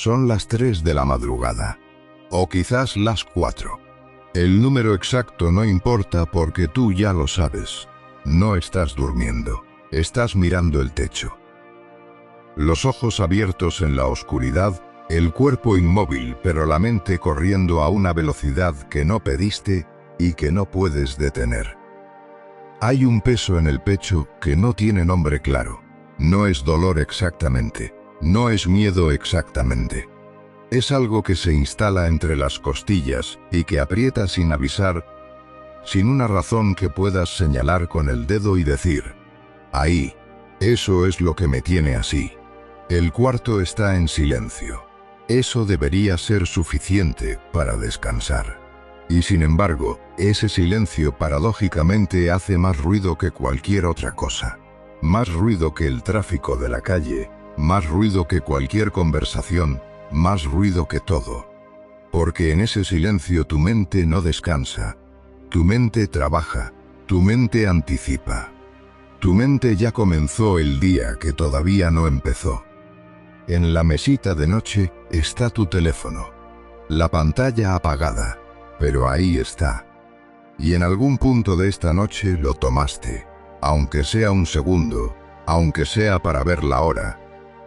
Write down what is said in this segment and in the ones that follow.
Son las 3 de la madrugada. O quizás las 4. El número exacto no importa porque tú ya lo sabes. No estás durmiendo. Estás mirando el techo. Los ojos abiertos en la oscuridad, el cuerpo inmóvil pero la mente corriendo a una velocidad que no pediste y que no puedes detener. Hay un peso en el pecho que no tiene nombre claro. No es dolor exactamente. No es miedo exactamente. Es algo que se instala entre las costillas y que aprieta sin avisar, sin una razón que puedas señalar con el dedo y decir: ahí, eso es lo que me tiene así. El cuarto está en silencio. Eso debería ser suficiente para descansar. Y sin embargo, ese silencio paradójicamente hace más ruido que cualquier otra cosa. Más ruido que el tráfico de la calle, más ruido que cualquier conversación, más ruido que todo. Porque en ese silencio tu mente no descansa. Tu mente trabaja, tu mente anticipa. Tu mente ya comenzó el día que todavía no empezó. En la mesita de noche está tu teléfono. La pantalla apagada, pero ahí está. Y en algún punto de esta noche lo tomaste, aunque sea un segundo, aunque sea para ver la hora.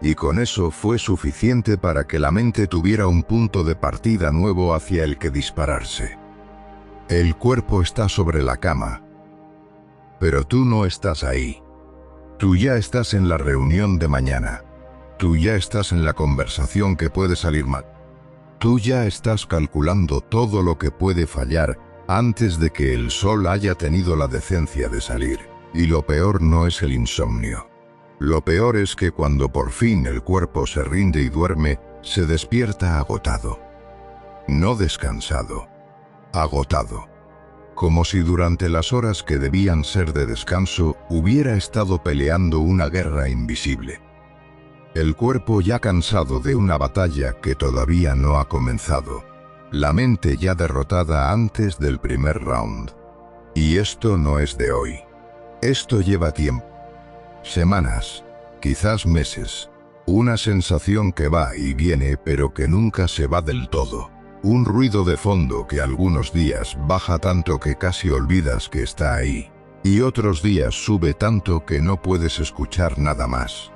Y con eso fue suficiente para que la mente tuviera un punto de partida nuevo hacia el que dispararse. El cuerpo está sobre la cama. Pero tú no estás ahí. Tú ya estás en la reunión de mañana. Tú ya estás en la conversación que puede salir mal. Tú ya estás calculando todo lo que puede fallar antes de que el sol haya tenido la decencia de salir. Y lo peor no es el insomnio. Lo peor es que cuando por fin el cuerpo se rinde y duerme, se despierta agotado. No descansado. Agotado. Como si durante las horas que debían ser de descanso, hubiera estado peleando una guerra invisible. El cuerpo ya cansado de una batalla que todavía no ha comenzado. La mente ya derrotada antes del primer round. Y esto no es de hoy. Esto lleva tiempo. Semanas, quizás meses. Una sensación que va y viene pero que nunca se va del todo. Un ruido de fondo que algunos días baja tanto que casi olvidas que está ahí. Y otros días sube tanto que no puedes escuchar nada más.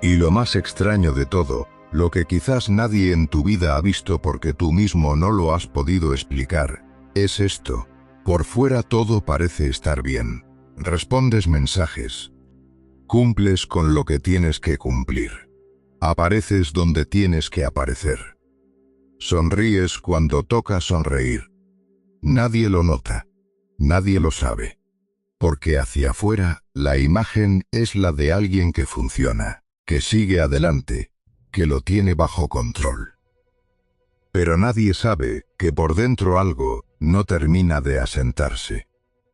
Y lo más extraño de todo, lo que quizás nadie en tu vida ha visto porque tú mismo no lo has podido explicar, es esto. Por fuera todo parece estar bien. Respondes mensajes. Cumples con lo que tienes que cumplir. Apareces donde tienes que aparecer. Sonríes cuando toca sonreír. Nadie lo nota. Nadie lo sabe. Porque hacia afuera, la imagen es la de alguien que funciona, que sigue adelante, que lo tiene bajo control. Pero nadie sabe que por dentro algo no termina de asentarse.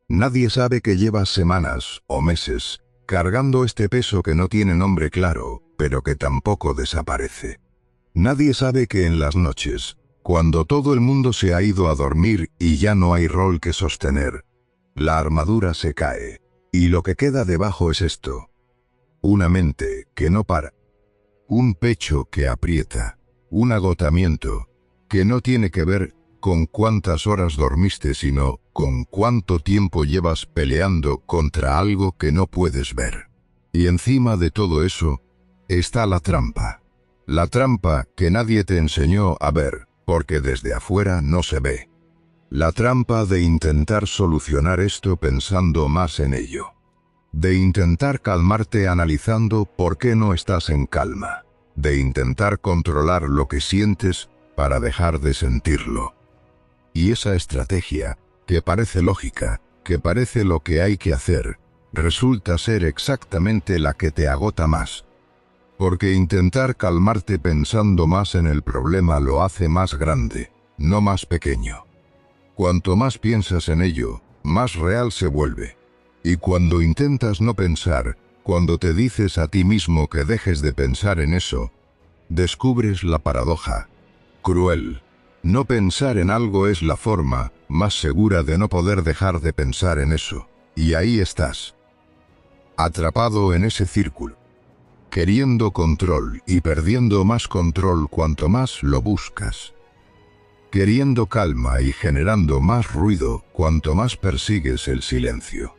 Nadie sabe que llevas semanas o meses cargando este peso que no tiene nombre claro, pero que tampoco desaparece. Nadie sabe que en las noches, cuando todo el mundo se ha ido a dormir y ya no hay rol que sostener, la armadura se cae, y lo que queda debajo es esto. Una mente que no para. Un pecho que aprieta. Un agotamiento que no tiene que ver con cuántas horas dormiste, sino con cuánto tiempo llevas peleando contra algo que no puedes ver. Y encima de todo eso, está la trampa. La trampa que nadie te enseñó a ver, porque desde afuera no se ve. La trampa de intentar solucionar esto pensando más en ello. De intentar calmarte analizando por qué no estás en calma. De intentar controlar lo que sientes para dejar de sentirlo. Y esa estrategia, que parece lógica, que parece lo que hay que hacer, resulta ser exactamente la que te agota más. Porque intentar calmarte pensando más en el problema lo hace más grande, no más pequeño. Cuanto más piensas en ello, más real se vuelve. Y cuando intentas no pensar, cuando te dices a ti mismo que dejes de pensar en eso, descubres la paradoja. Cruel. No pensar en algo es la forma más segura de no poder dejar de pensar en eso. Y ahí estás. Atrapado en ese círculo. queriendo control y perdiendo más control cuanto más lo buscas. Queriendo calma y generando más ruido cuanto más persigues el silencio.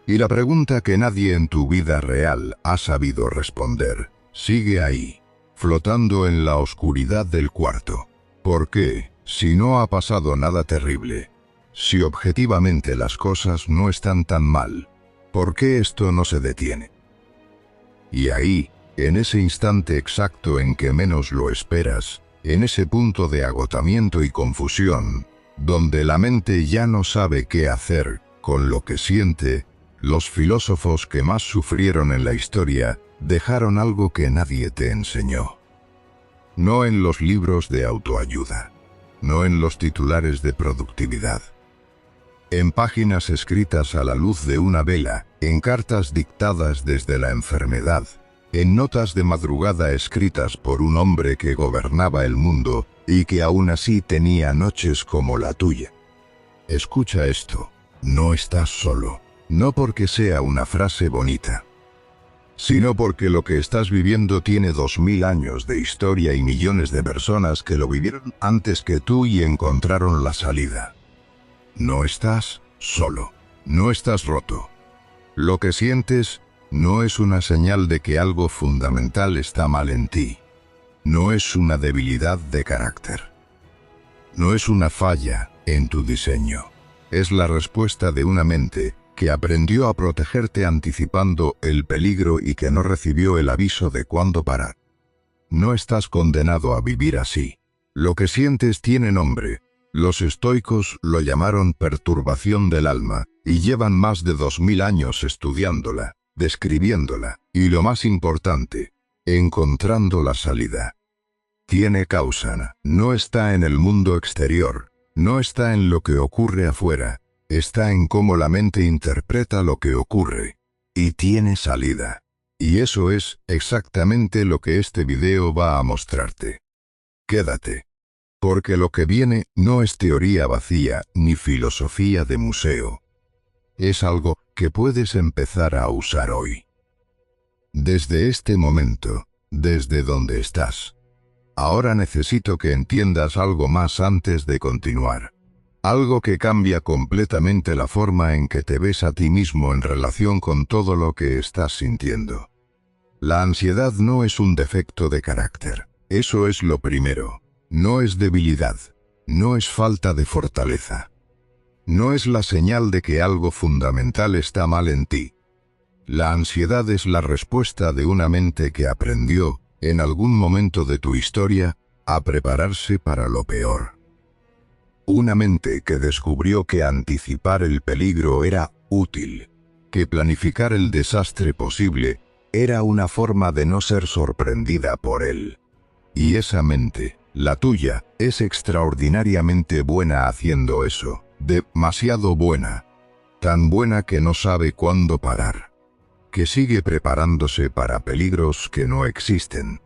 Y la pregunta que nadie en tu vida real ha sabido responder, sigue ahí, flotando en la oscuridad del cuarto. ¿Por qué, si no ha pasado nada terrible? Si objetivamente las cosas no están tan mal, ¿por qué esto no se detiene? Y ahí, en ese instante exacto en que menos lo esperas, en ese punto de agotamiento y confusión, donde la mente ya no sabe qué hacer con lo que siente, los filósofos que más sufrieron en la historia dejaron algo que nadie te enseñó. No en los libros de autoayuda, no en los titulares de productividad. En páginas escritas a la luz de una vela, en cartas dictadas desde la enfermedad, en notas de madrugada escritas por un hombre que gobernaba el mundo y que aún así tenía noches como la tuya. Escucha esto, no estás solo, no porque sea una frase bonita, sino porque lo que estás viviendo tiene 2000 años de historia y millones de personas que lo vivieron antes que tú y encontraron la salida. No estás solo, no estás roto. Lo que sientes no es una señal de que algo fundamental está mal en ti. No es una debilidad de carácter. No es una falla en tu diseño. Es la respuesta de una mente que aprendió a protegerte anticipando el peligro y que no recibió el aviso de cuándo parar. No estás condenado a vivir así. Lo que sientes tiene nombre. Los estoicos lo llamaron perturbación del alma, y llevan más de 2000 años estudiándola, describiéndola, y lo más importante, encontrando la salida. Tiene causa, no está en el mundo exterior, no está en lo que ocurre afuera, está en cómo la mente interpreta lo que ocurre, y tiene salida. Y eso es exactamente lo que este video va a mostrarte. Quédate. Porque lo que viene no es teoría vacía ni filosofía de museo. Es algo que puedes empezar a usar hoy. Desde este momento, desde donde estás. Ahora necesito que entiendas algo más antes de continuar. Algo que cambia completamente la forma en que te ves a ti mismo en relación con todo lo que estás sintiendo. La ansiedad no es un defecto de carácter. Eso es lo primero. No es debilidad, no es falta de fortaleza. No es la señal de que algo fundamental está mal en ti. La ansiedad es la respuesta de una mente que aprendió, en algún momento de tu historia, a prepararse para lo peor. Una mente que descubrió que anticipar el peligro era útil, que planificar el desastre posible era una forma de no ser sorprendida por él. Y esa mente, la tuya, es extraordinariamente buena haciendo eso, demasiado buena. Tan buena que no sabe cuándo parar. Que sigue preparándose para peligros que no existen.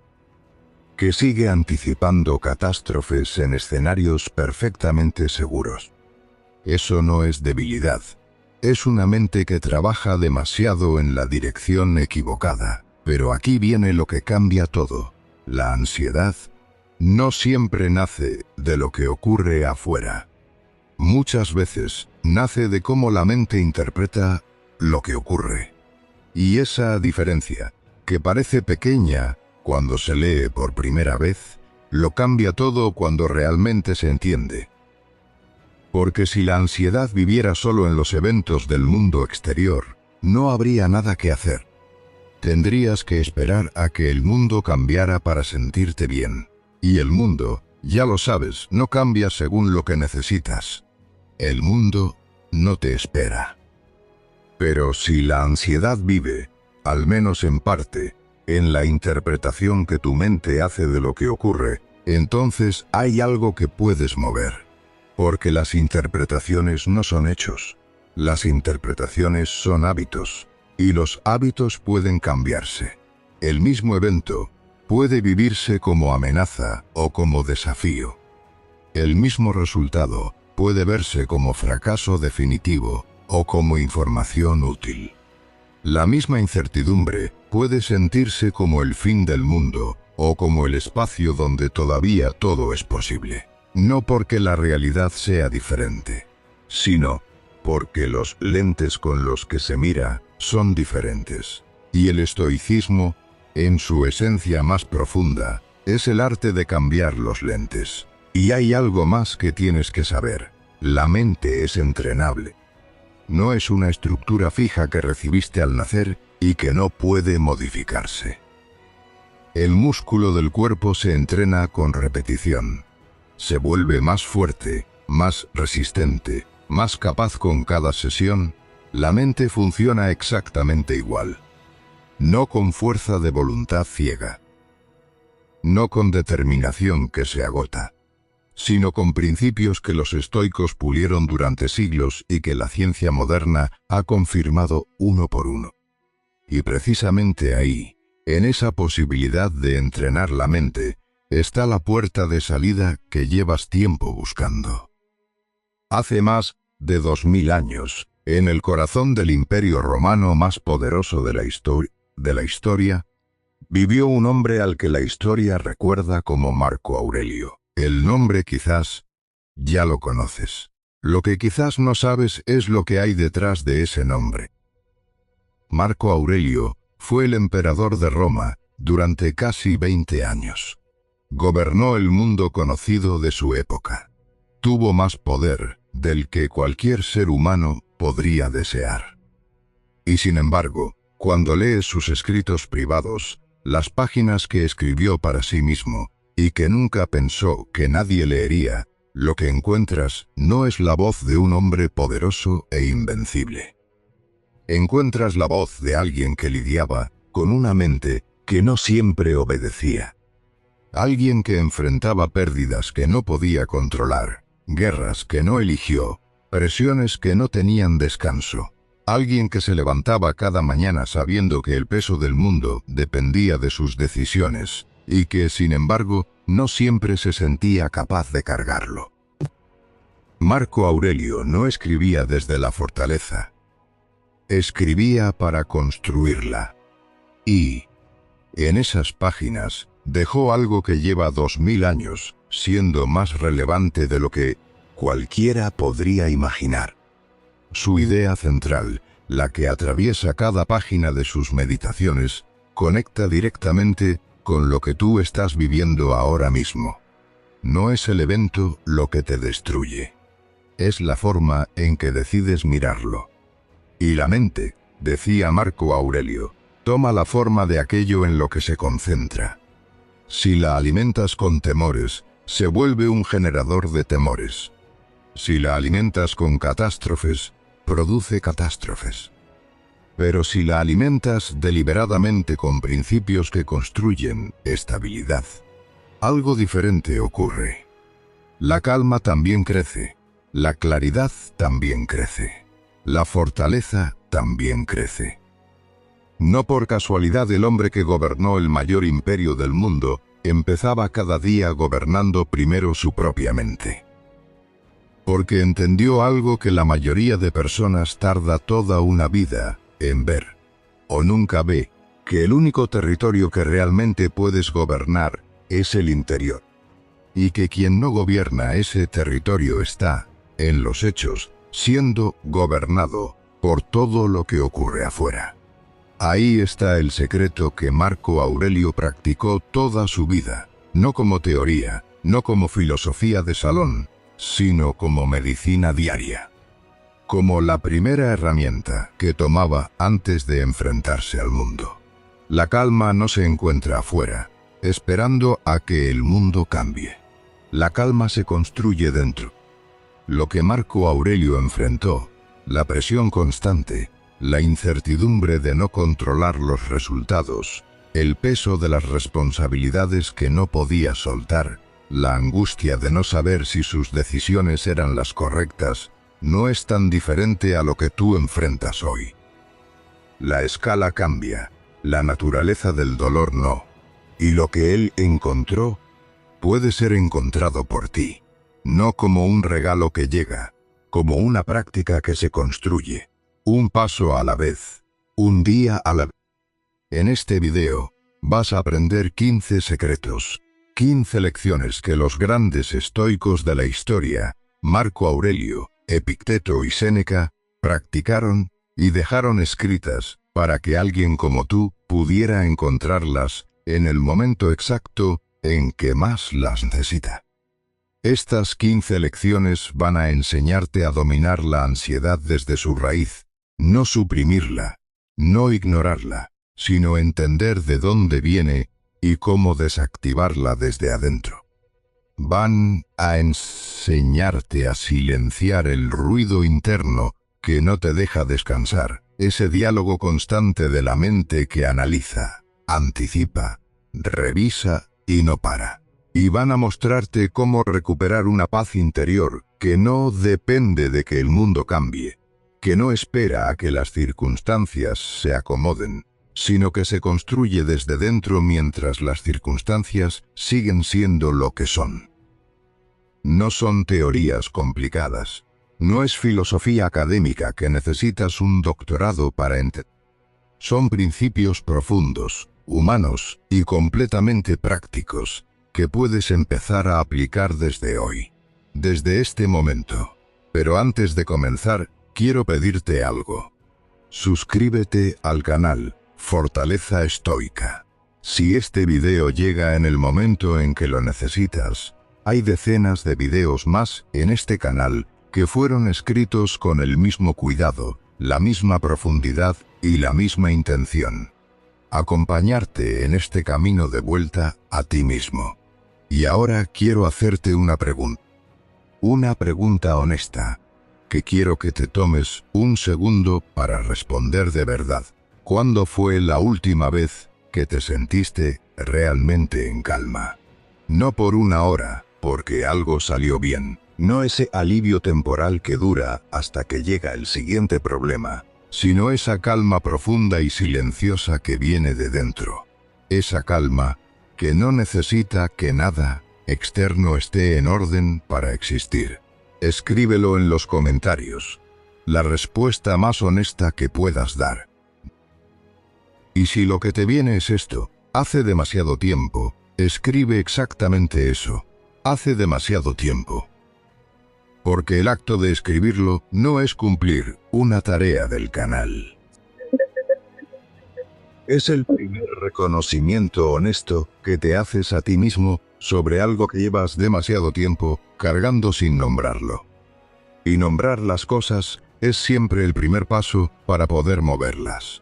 Que sigue anticipando catástrofes en escenarios perfectamente seguros. Eso no es debilidad. Es una mente que trabaja demasiado en la dirección equivocada. Pero aquí viene lo que cambia todo. La ansiedad no siempre nace de lo que ocurre afuera. Muchas veces nace de cómo la mente interpreta lo que ocurre. Y esa diferencia, que parece pequeña cuando se lee por primera vez, lo cambia todo cuando realmente se entiende. Porque si la ansiedad viviera solo en los eventos del mundo exterior, no habría nada que hacer. Tendrías que esperar a que el mundo cambiara para sentirte bien. Y el mundo, ya lo sabes, no cambia según lo que necesitas. El mundo no te espera. Pero si la ansiedad vive, al menos en parte, en la interpretación que tu mente hace de lo que ocurre, entonces hay algo que puedes mover. Porque las interpretaciones no son hechos. Las interpretaciones son hábitos. Y los hábitos pueden cambiarse. El mismo evento puede vivirse como amenaza o como desafío. El mismo resultado puede verse como fracaso definitivo o como información útil. La misma incertidumbre puede sentirse como el fin del mundo, o como el espacio donde todavía todo es posible. No porque la realidad sea diferente, sino porque los lentes con los que se mira son diferentes. Y el estoicismo, en su esencia más profunda, es el arte de cambiar los lentes. Y hay algo más que tienes que saber. La mente es entrenable. No es una estructura fija que recibiste al nacer y que no puede modificarse. El músculo del cuerpo se entrena con repetición. Se vuelve más fuerte, más resistente, más capaz con cada sesión. La mente funciona exactamente igual. No con fuerza de voluntad ciega. No con determinación que se agota, sino con principios que los estoicos pulieron durante siglos y que la ciencia moderna ha confirmado uno por uno. Y precisamente ahí, en esa posibilidad de entrenar la mente, está la puerta de salida que llevas tiempo buscando. Hace más de 2000 años, en el corazón del imperio romano más poderoso de la historia, vivió un hombre al que la historia recuerda como Marco Aurelio. El nombre quizás ya lo conoces. Lo que quizás no sabes es lo que hay detrás de ese nombre. Marco Aurelio fue el emperador de Roma durante casi 20 años. Gobernó el mundo conocido de su época. Tuvo más poder del que cualquier ser humano podría desear. Y sin embargo, cuando lees sus escritos privados, las páginas que escribió para sí mismo, y que nunca pensó que nadie leería, lo que encuentras no es la voz de un hombre poderoso e invencible. Encuentras la voz de alguien que lidiaba con una mente que no siempre obedecía. Alguien que enfrentaba pérdidas que no podía controlar, guerras que no eligió, presiones que no tenían descanso. Alguien que se levantaba cada mañana sabiendo que el peso del mundo dependía de sus decisiones, y que, sin embargo, no siempre se sentía capaz de cargarlo. Marco Aurelio no escribía desde la fortaleza. Escribía para construirla. Y, en esas páginas, dejó algo que lleva 2000 años, siendo más relevante de lo que cualquiera podría imaginar. Su idea central, la que atraviesa cada página de sus meditaciones, conecta directamente con lo que tú estás viviendo ahora mismo. No es el evento lo que te destruye. Es la forma en que decides mirarlo. Y la mente, decía Marco Aurelio, toma la forma de aquello en lo que se concentra. Si la alimentas con temores, se vuelve un generador de temores. Si la alimentas con catástrofes, produce catástrofes. Pero si la alimentas deliberadamente con principios que construyen estabilidad, algo diferente ocurre. La calma también crece, la claridad también crece, la fortaleza también crece. No por casualidad el hombre que gobernó el mayor imperio del mundo empezaba cada día gobernando primero su propia mente. Porque entendió algo que la mayoría de personas tarda toda una vida en ver, o nunca ve, que el único territorio que realmente puedes gobernar es el interior. Y que quien no gobierna ese territorio está, en los hechos, siendo gobernado por todo lo que ocurre afuera. Ahí está el secreto que Marco Aurelio practicó toda su vida, no como teoría, no como filosofía de salón, sino como medicina diaria. Como la primera herramienta que tomaba antes de enfrentarse al mundo. La calma no se encuentra afuera, esperando a que el mundo cambie. La calma se construye dentro. Lo que Marco Aurelio enfrentó, la presión constante, la incertidumbre de no controlar los resultados, el peso de las responsabilidades que no podía soltar, la angustia de no saber si sus decisiones eran las correctas, no es tan diferente a lo que tú enfrentas hoy. La escala cambia, la naturaleza del dolor no, y lo que él encontró puede ser encontrado por ti, no como un regalo que llega, como una práctica que se construye, un paso a la vez, Un día a la vez. En este video, vas a aprender 15 secretos, 15 lecciones que los grandes estoicos de la historia, Marco Aurelio, Epicteto y Séneca, practicaron y dejaron escritas, para que alguien como tú pudiera encontrarlas en el momento exacto en que más las necesita. Estas 15 lecciones van a enseñarte a dominar la ansiedad desde su raíz, no suprimirla, no ignorarla, sino entender de dónde viene y cómo desactivarla desde adentro. Van a enseñarte a silenciar el ruido interno que no te deja descansar, ese diálogo constante de la mente que analiza, anticipa, revisa y no para. Y van a mostrarte cómo recuperar una paz interior que no depende de que el mundo cambie, que no espera a que las circunstancias se acomoden, sino que se construye desde dentro mientras las circunstancias siguen siendo lo que son. No son teorías complicadas, no es filosofía académica que necesitas un doctorado para entender. Son principios profundos, humanos y completamente prácticos, que puedes empezar a aplicar desde hoy, desde este momento. Pero antes de comenzar, quiero pedirte algo. Suscríbete al canal Fortaleza Estoica. Si este video llega en el momento en que lo necesitas, hay decenas de videos más en este canal que fueron escritos con el mismo cuidado, la misma profundidad y la misma intención. Acompañarte en este camino de vuelta a ti mismo. Y ahora quiero hacerte una pregunta. Una pregunta honesta, que quiero que te tomes un segundo para responder de verdad. ¿Cuándo fue la última vez que te sentiste realmente en calma? No por una hora, porque algo salió bien. No ese alivio temporal que dura hasta que llega el siguiente problema, sino esa calma profunda y silenciosa que viene de dentro. Esa calma que no necesita que nada externo esté en orden para existir. Escríbelo en los comentarios. La respuesta más honesta que puedas dar. Y si lo que te viene es esto, hace demasiado tiempo, escribe exactamente eso. Hace demasiado tiempo. Porque el acto de escribirlo no es cumplir una tarea del canal. Es el primer reconocimiento honesto que te haces a ti mismo sobre algo que llevas demasiado tiempo cargando sin nombrarlo. Y nombrar las cosas es siempre el primer paso para poder moverlas.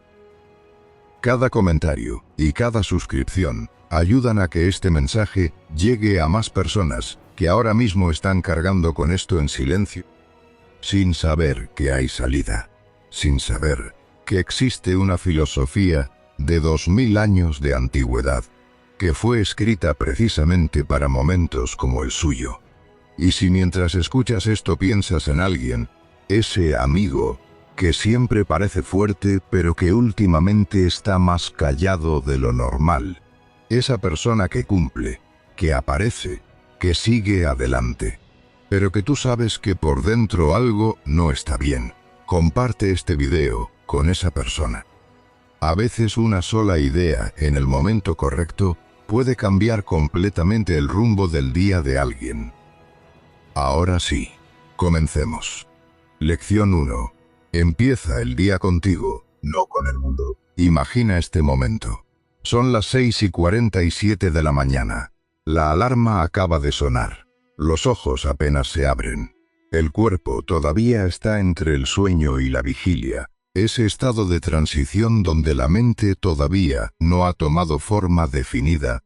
Cada comentario y cada suscripción ayudan a que este mensaje llegue a más personas que ahora mismo están cargando con esto en silencio, sin saber que hay salida, sin saber que existe una filosofía de 2000 años de antigüedad, que fue escrita precisamente para momentos como el suyo. Y si mientras escuchas esto piensas en alguien, ese amigo, que siempre parece fuerte pero que últimamente está más callado de lo normal, esa persona que cumple, que aparece, que sigue adelante, pero que tú sabes que por dentro algo no está bien, comparte este video con esa persona. A veces una sola idea en el momento correcto puede cambiar completamente el rumbo del día de alguien. Ahora sí, comencemos. Lección 1. Empieza el día contigo, no con el mundo. Imagina este momento. Son las 6:47 de la mañana. La alarma acaba de sonar. Los ojos apenas se abren. El cuerpo todavía está entre el sueño y la vigilia. Ese estado de transición donde la mente todavía no ha tomado forma definida,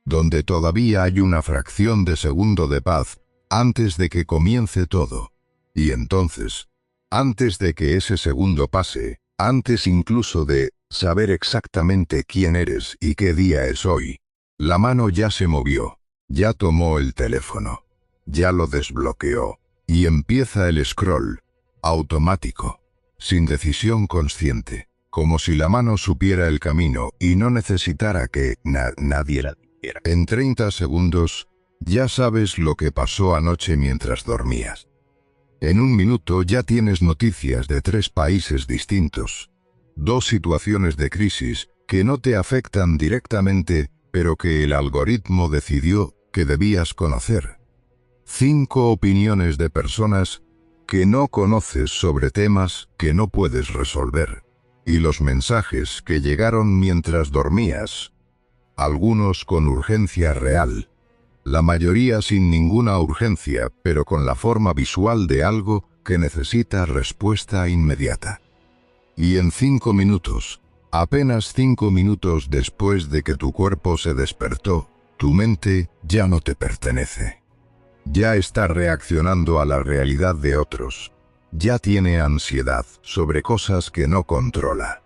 donde todavía hay una fracción de segundo de paz antes de que comience todo. Y entonces, antes de que ese segundo pase, antes incluso de saber exactamente quién eres y qué día es hoy, la mano ya se movió, ya tomó el teléfono, ya lo desbloqueó, y empieza el scroll, automático, sin decisión consciente, como si la mano supiera el camino y no necesitara que nadie la diera. En 30 segundos, ya sabes lo que pasó anoche mientras dormías. En un minuto ya tienes noticias de 3 países distintos. 2 situaciones de crisis que no te afectan directamente, pero que el algoritmo decidió que debías conocer. 5 opiniones de personas que no conoces sobre temas que no puedes resolver. Y los mensajes que llegaron mientras dormías. Algunos con urgencia real. La mayoría sin ninguna urgencia, pero con la forma visual de algo que necesita respuesta inmediata. Y en 5 minutos, apenas 5 minutos después de que tu cuerpo se despertó, tu mente ya no te pertenece. Ya está reaccionando a la realidad de otros. Ya tiene ansiedad sobre cosas que no controla.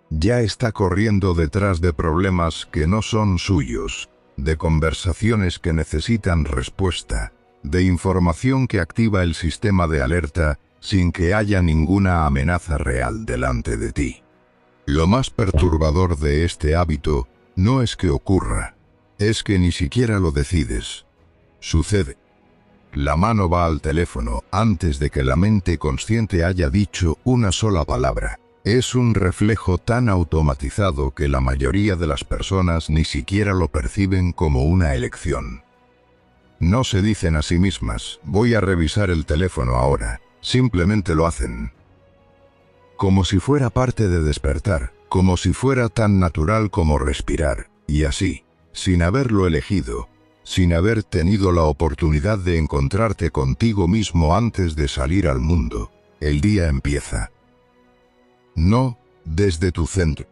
Ya está corriendo detrás de problemas que no son suyos, de conversaciones que necesitan respuesta, de información que activa el sistema de alerta sin que haya ninguna amenaza real delante de ti. Lo más perturbador de este hábito no es que ocurra, es que ni siquiera lo decides. Sucede. La mano va al teléfono antes de que la mente consciente haya dicho una sola palabra. Es un reflejo tan automatizado que la mayoría de las personas ni siquiera lo perciben como una elección. No se dicen a sí mismas, voy a revisar el teléfono ahora. Simplemente lo hacen. Como si fuera parte de despertar, como si fuera tan natural como respirar, y así, sin haberlo elegido, sin haber tenido la oportunidad de encontrarte contigo mismo antes de salir al mundo, el día empieza. No desde tu centro,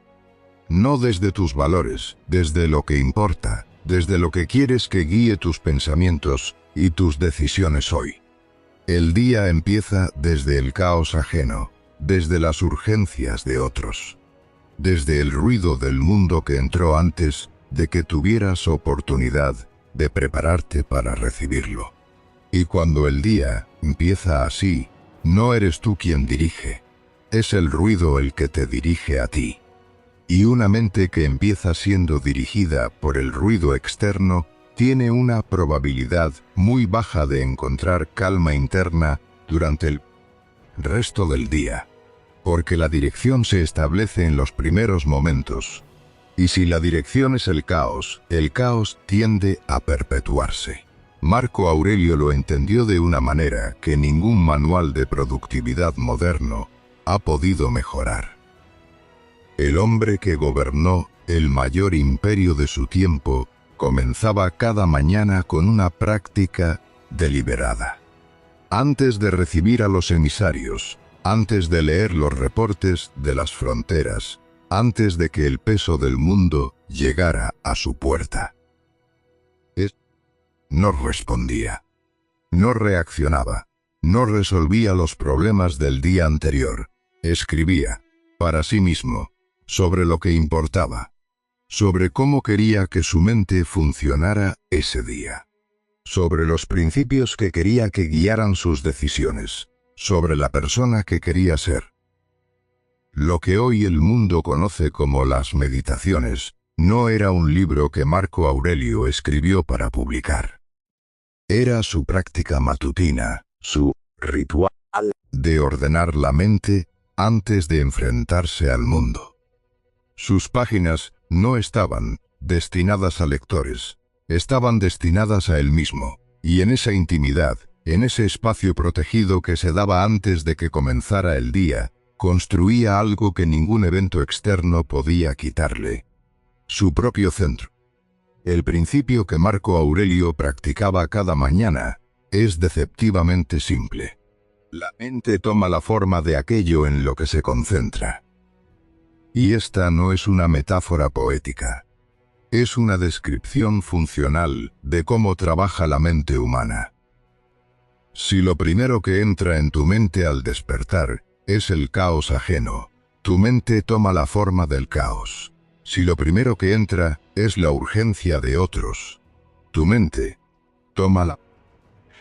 no desde tus valores, desde lo que importa, desde lo que quieres que guíe tus pensamientos y tus decisiones hoy. El día empieza desde el caos ajeno, desde las urgencias de otros, desde el ruido del mundo que entró antes de que tuvieras oportunidad de prepararte para recibirlo. Y cuando el día empieza así, no eres tú quien dirige, es el ruido el que te dirige a ti. Y una mente que empieza siendo dirigida por el ruido externo tiene una probabilidad muy baja de encontrar calma interna durante el resto del día, porque la dirección se establece en los primeros momentos. Y si la dirección es el caos tiende a perpetuarse. Marco Aurelio lo entendió de una manera que ningún manual de productividad moderno ha podido mejorar. El hombre que gobernó el mayor imperio de su tiempo comenzaba cada mañana con una práctica deliberada. Antes de recibir a los emisarios, antes de leer los reportes de las fronteras, antes de que el peso del mundo llegara a su puerta. No respondía, no reaccionaba, no resolvía los problemas del día anterior, escribía, para sí mismo, sobre lo que importaba, sobre cómo quería que su mente funcionara ese día, sobre los principios que quería que guiaran sus decisiones, sobre la persona que quería ser. Lo que hoy el mundo conoce como las meditaciones, no era un libro que Marco Aurelio escribió para publicar. Era su práctica matutina, su ritual de ordenar la mente antes de enfrentarse al mundo. Sus páginas no estaban destinadas a lectores, estaban destinadas a él mismo, y en esa intimidad, en ese espacio protegido que se daba antes de que comenzara el día, construía algo que ningún evento externo podía quitarle: su propio centro. El principio que Marco Aurelio practicaba cada mañana es deceptivamente simple. La mente toma la forma de aquello en lo que se concentra. Y esta no es una metáfora poética. Es una descripción funcional de cómo trabaja la mente humana. Si lo primero que entra en tu mente al despertar es el caos ajeno, tu mente toma la forma del caos. Si lo primero que entra es la urgencia de otros, tu mente toma la...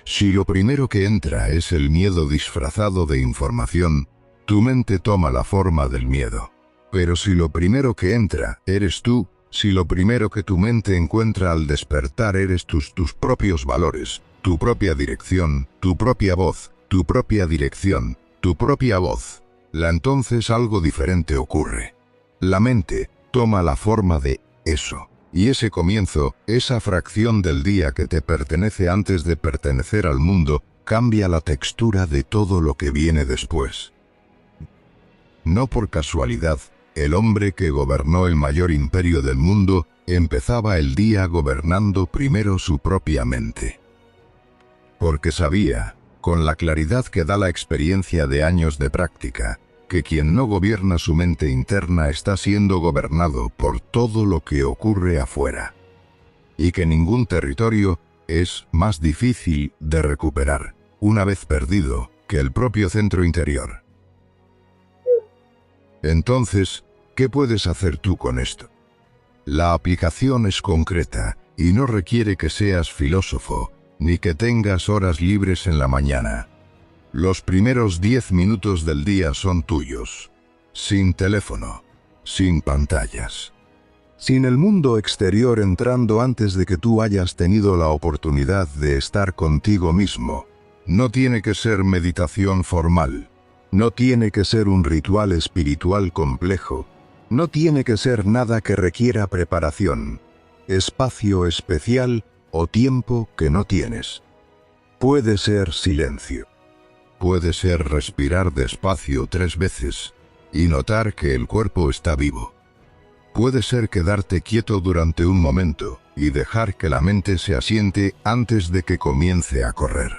Si lo primero que entra es el miedo disfrazado de información, tu mente toma la forma del miedo. Pero si lo primero que entra eres tú, si lo primero que tu mente encuentra al despertar eres tus propios valores, tu propia dirección, tu propia voz, tu propia dirección, tu propia voz, entonces algo diferente ocurre. La mente toma la forma de eso. Y ese comienzo, esa fracción del día que te pertenece antes de pertenecer al mundo, cambia la textura de todo lo que viene después. No por casualidad, el hombre que gobernó el mayor imperio del mundo, empezaba el día gobernando primero su propia mente. Porque sabía, con la claridad que da la experiencia de años de práctica, que quien no gobierna su mente interna está siendo gobernado por todo lo que ocurre afuera. Y que ningún territorio es más difícil de recuperar, una vez perdido, que el propio centro interior. Entonces, ¿qué puedes hacer tú con esto? La aplicación es concreta, y no requiere que seas filósofo, ni que tengas horas libres en la mañana. Los primeros 10 minutos del día son tuyos. Sin teléfono, sin pantallas, sin el mundo exterior entrando antes de que tú hayas tenido la oportunidad de estar contigo mismo. No tiene que ser meditación formal. No tiene que ser un ritual espiritual complejo. No tiene que ser nada que requiera preparación, espacio especial o tiempo que no tienes. Puede ser silencio. Puede ser respirar despacio 3 veces y notar que el cuerpo está vivo. Puede ser quedarte quieto durante un momento y dejar que la mente se asiente antes de que comience a correr.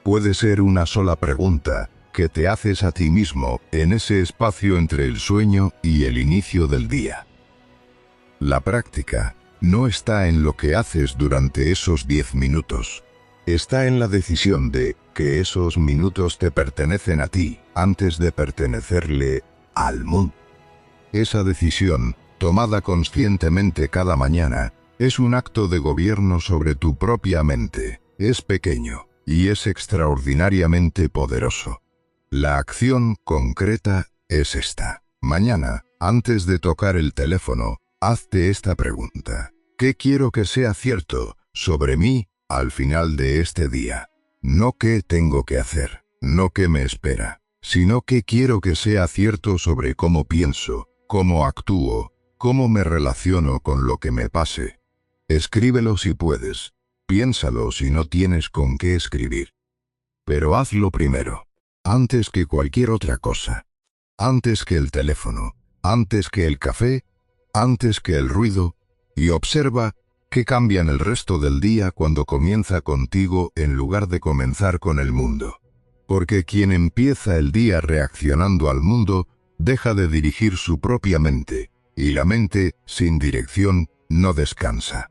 Puede ser una sola pregunta que te haces a ti mismo en ese espacio entre el sueño y el inicio del día. La práctica no está en lo que haces durante esos 10 minutos. Está en la decisión de que esos minutos te pertenecen a ti, antes de pertenecerle al mundo. Esa decisión, tomada conscientemente cada mañana, es un acto de gobierno sobre tu propia mente. Es pequeño, y es extraordinariamente poderoso. La acción concreta es esta. Mañana, antes de tocar el teléfono, hazte esta pregunta. ¿Qué quiero que sea cierto sobre mí al final de este día? No qué tengo que hacer, no qué me espera, sino qué quiero que sea cierto sobre cómo pienso, cómo actúo, cómo me relaciono con lo que me pase. Escríbelo si puedes, piénsalo si no tienes con qué escribir. Pero hazlo primero, antes que cualquier otra cosa, antes que el teléfono, antes que el café, antes que el ruido, y observa ¿qué cambia en el resto del día cuando comienza contigo en lugar de comenzar con el mundo? Porque quien empieza el día reaccionando al mundo, deja de dirigir su propia mente, y la mente, sin dirección, no descansa.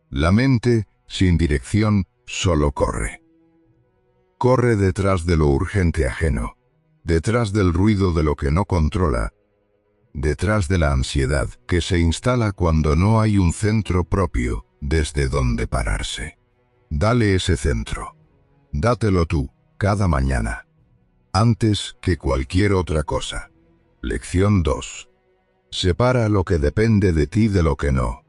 La mente, sin dirección, solo corre. Corre detrás de lo urgente ajeno, detrás del ruido de lo que no controla, detrás de la ansiedad que se instala cuando no hay un centro propio desde donde pararse. Dale ese centro. Dátelo tú, cada mañana. Antes que cualquier otra cosa. Lección 2. Separa lo que depende de ti de lo que no.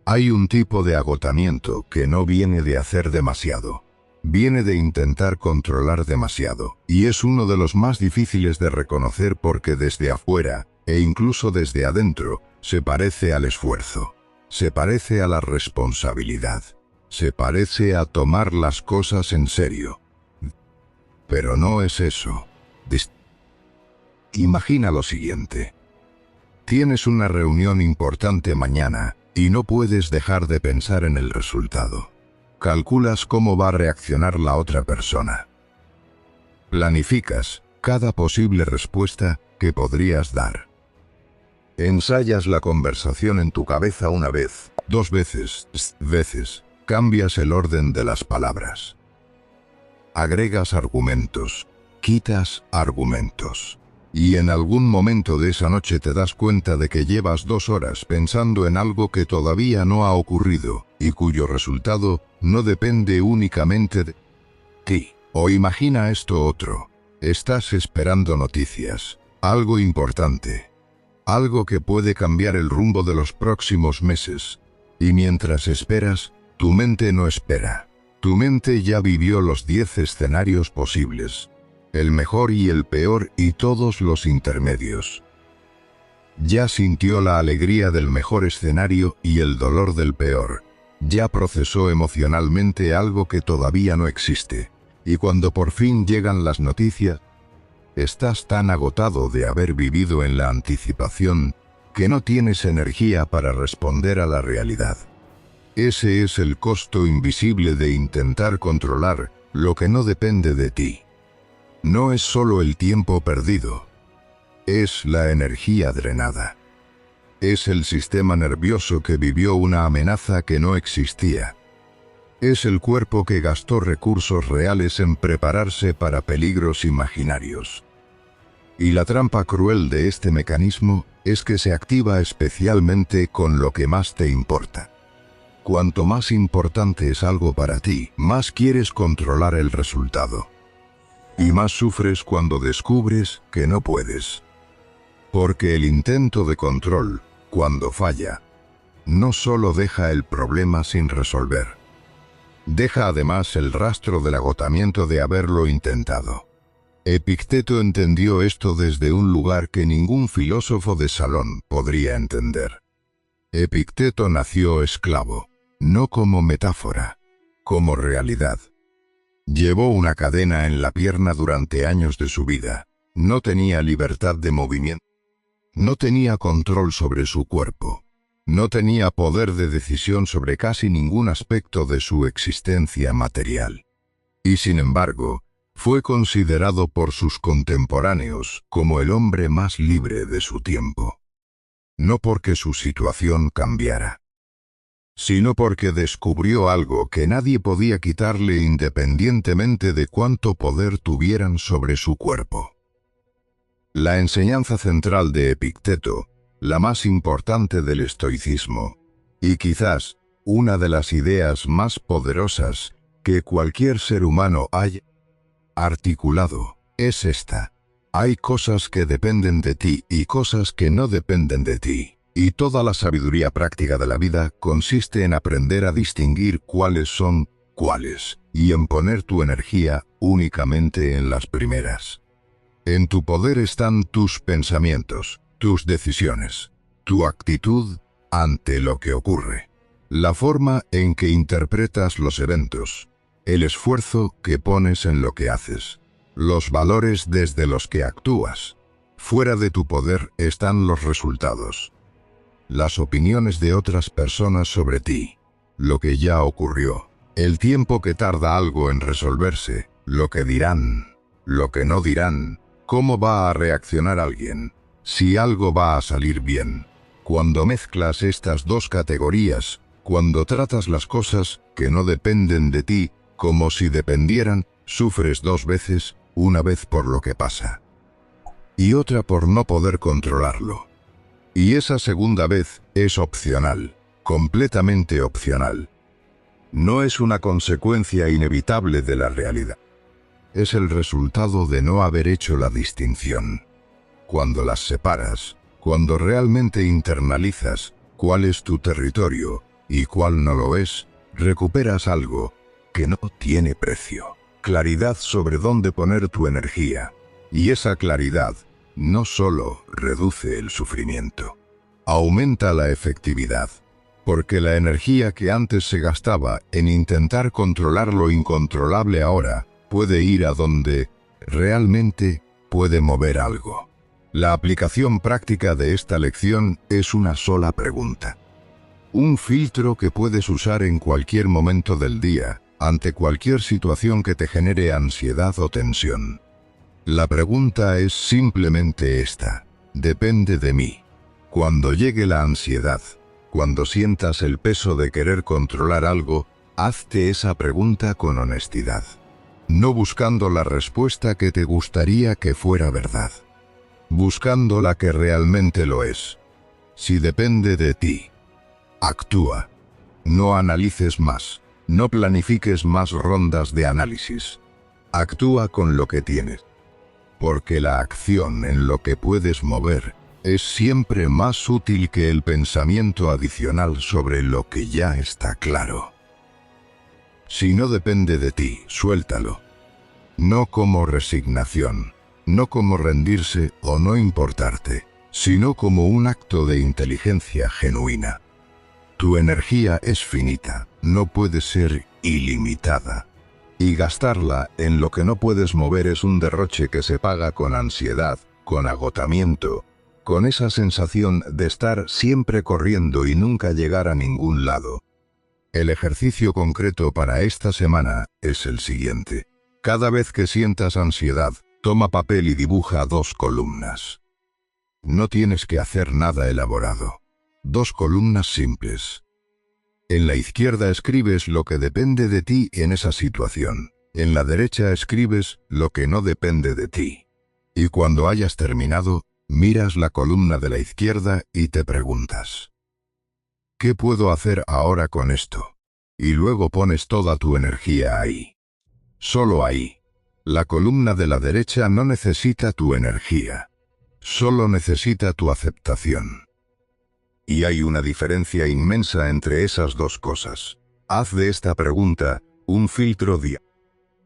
Hay un tipo de agotamiento que no viene de hacer demasiado. Viene de intentar controlar demasiado, y es uno de los más difíciles de reconocer porque desde afuera, e incluso desde adentro, se parece al esfuerzo. Se parece a la responsabilidad. Se parece a tomar las cosas en serio. Pero no es eso. Imagina lo siguiente. Tienes una reunión importante mañana, y no puedes dejar de pensar en el resultado. Calculas cómo va a reaccionar la otra persona. Planificas cada posible respuesta que podrías dar. Ensayas la conversación en tu cabeza una vez, 2 veces, cambias el orden de las palabras. Agregas argumentos, quitas argumentos. Y en algún momento de esa noche te das cuenta de que llevas 2 horas pensando en algo que todavía no ha ocurrido, y cuyo resultado no depende únicamente de ti. O imagina esto otro. Estás esperando noticias, algo importante, algo que puede cambiar el rumbo de los próximos meses. Y mientras esperas, tu mente no espera. Tu mente ya vivió los 10 escenarios posibles. el mejor y el peor y todos los intermedios. Ya sintió la alegría del mejor escenario y el dolor del peor. Ya procesó emocionalmente algo que todavía no existe. Y cuando por fin llegan las noticias, estás tan agotado de haber vivido en la anticipación que no tienes energía para responder a la realidad. Ese es el costo invisible de intentar controlar lo que no depende de ti. No es solo el tiempo perdido. Es la energía drenada. Es el sistema nervioso que vivió una amenaza que no existía. Es el cuerpo que gastó recursos reales en prepararse para peligros imaginarios. Y la trampa cruel de este mecanismo es que se activa especialmente con lo que más te importa. Cuanto más importante es algo para ti, más quieres controlar el resultado. Y más sufres cuando descubres que no puedes. Porque el intento de control, cuando falla, no solo deja el problema sin resolver, deja además el rastro del agotamiento de haberlo intentado. Epicteto entendió esto desde un lugar que ningún filósofo de salón podría entender. Epicteto nació esclavo, no como metáfora, como realidad. Llevó una cadena en la pierna durante años de su vida, no tenía libertad de movimiento, no tenía control sobre su cuerpo, no tenía poder de decisión sobre casi ningún aspecto de su existencia material. Y sin embargo, fue considerado por sus contemporáneos como el hombre más libre de su tiempo. No porque su situación cambiara, sino porque descubrió algo que nadie podía quitarle independientemente de cuánto poder tuvieran sobre su cuerpo. La enseñanza central de Epicteto, la más importante del estoicismo, y quizás una de las ideas más poderosas que cualquier ser humano haya articulado, es esta: hay cosas que dependen de ti y cosas que no dependen de ti. Y toda la sabiduría práctica de la vida consiste en aprender a distinguir cuáles son cuáles, y en poner tu energía únicamente en las primeras. En tu poder están tus pensamientos, tus decisiones, tu actitud ante lo que ocurre, la forma en que interpretas los eventos, el esfuerzo que pones en lo que haces, los valores desde los que actúas. Fuera de tu poder están los resultados, las opiniones de otras personas sobre ti, lo que ya ocurrió, el tiempo que tarda algo en resolverse, lo que dirán, lo que no dirán, cómo va a reaccionar alguien, si algo va a salir bien. Cuando mezclas estas dos categorías, cuando tratas las cosas que no dependen de ti como si dependieran, sufres dos veces, una vez por lo que pasa, y otra por no poder controlarlo. Y esa segunda vez es opcional, completamente opcional. No es una consecuencia inevitable de la realidad. Es el resultado de no haber hecho la distinción. Cuando las separas, cuando realmente internalizas cuál es tu territorio y cuál no lo es, recuperas algo que no tiene precio. Claridad sobre dónde poner tu energía. Y esa claridad no solo reduce el sufrimiento, aumenta la efectividad, porque la energía que antes se gastaba en intentar controlar lo incontrolable ahora puede ir a donde realmente puede mover algo. La aplicación práctica de esta lección es una sola pregunta. Un filtro que puedes usar en cualquier momento del día, ante cualquier situación que te genere ansiedad o tensión. La pregunta es simplemente esta: ¿depende de mí? Cuando llegue la ansiedad, cuando sientas el peso de querer controlar algo, hazte esa pregunta con honestidad, no buscando la respuesta que te gustaría que fuera verdad, buscando la que realmente lo es. Si depende de ti, actúa. No analices más, no planifiques más rondas de análisis. Actúa con lo que tienes. Porque la acción en lo que puedes mover es siempre más útil que el pensamiento adicional sobre lo que ya está claro. Si no depende de ti, suéltalo. no como resignación, no como rendirse o no importarte, sino como un acto de inteligencia genuina. Tu energía es finita, no puede ser ilimitada. Y gastarla en lo que no puedes mover es un derroche que se paga con ansiedad, con agotamiento, con esa sensación de estar siempre corriendo y nunca llegar a ningún lado. El ejercicio concreto para esta semana es el siguiente. Cada vez que sientas ansiedad, toma papel y dibuja 2 columnas. No tienes que hacer nada elaborado. 2 columnas simples. En la izquierda escribes lo que depende de ti en esa situación. En la derecha escribes lo que no depende de ti. Y cuando hayas terminado, miras la columna de la izquierda y te preguntas: ¿qué puedo hacer ahora con esto? Y luego pones toda tu energía ahí. Solo ahí. La columna de la derecha no necesita tu energía. Solo necesita tu aceptación. Y hay una diferencia inmensa entre esas 2 cosas. Haz de esta pregunta un filtro diario.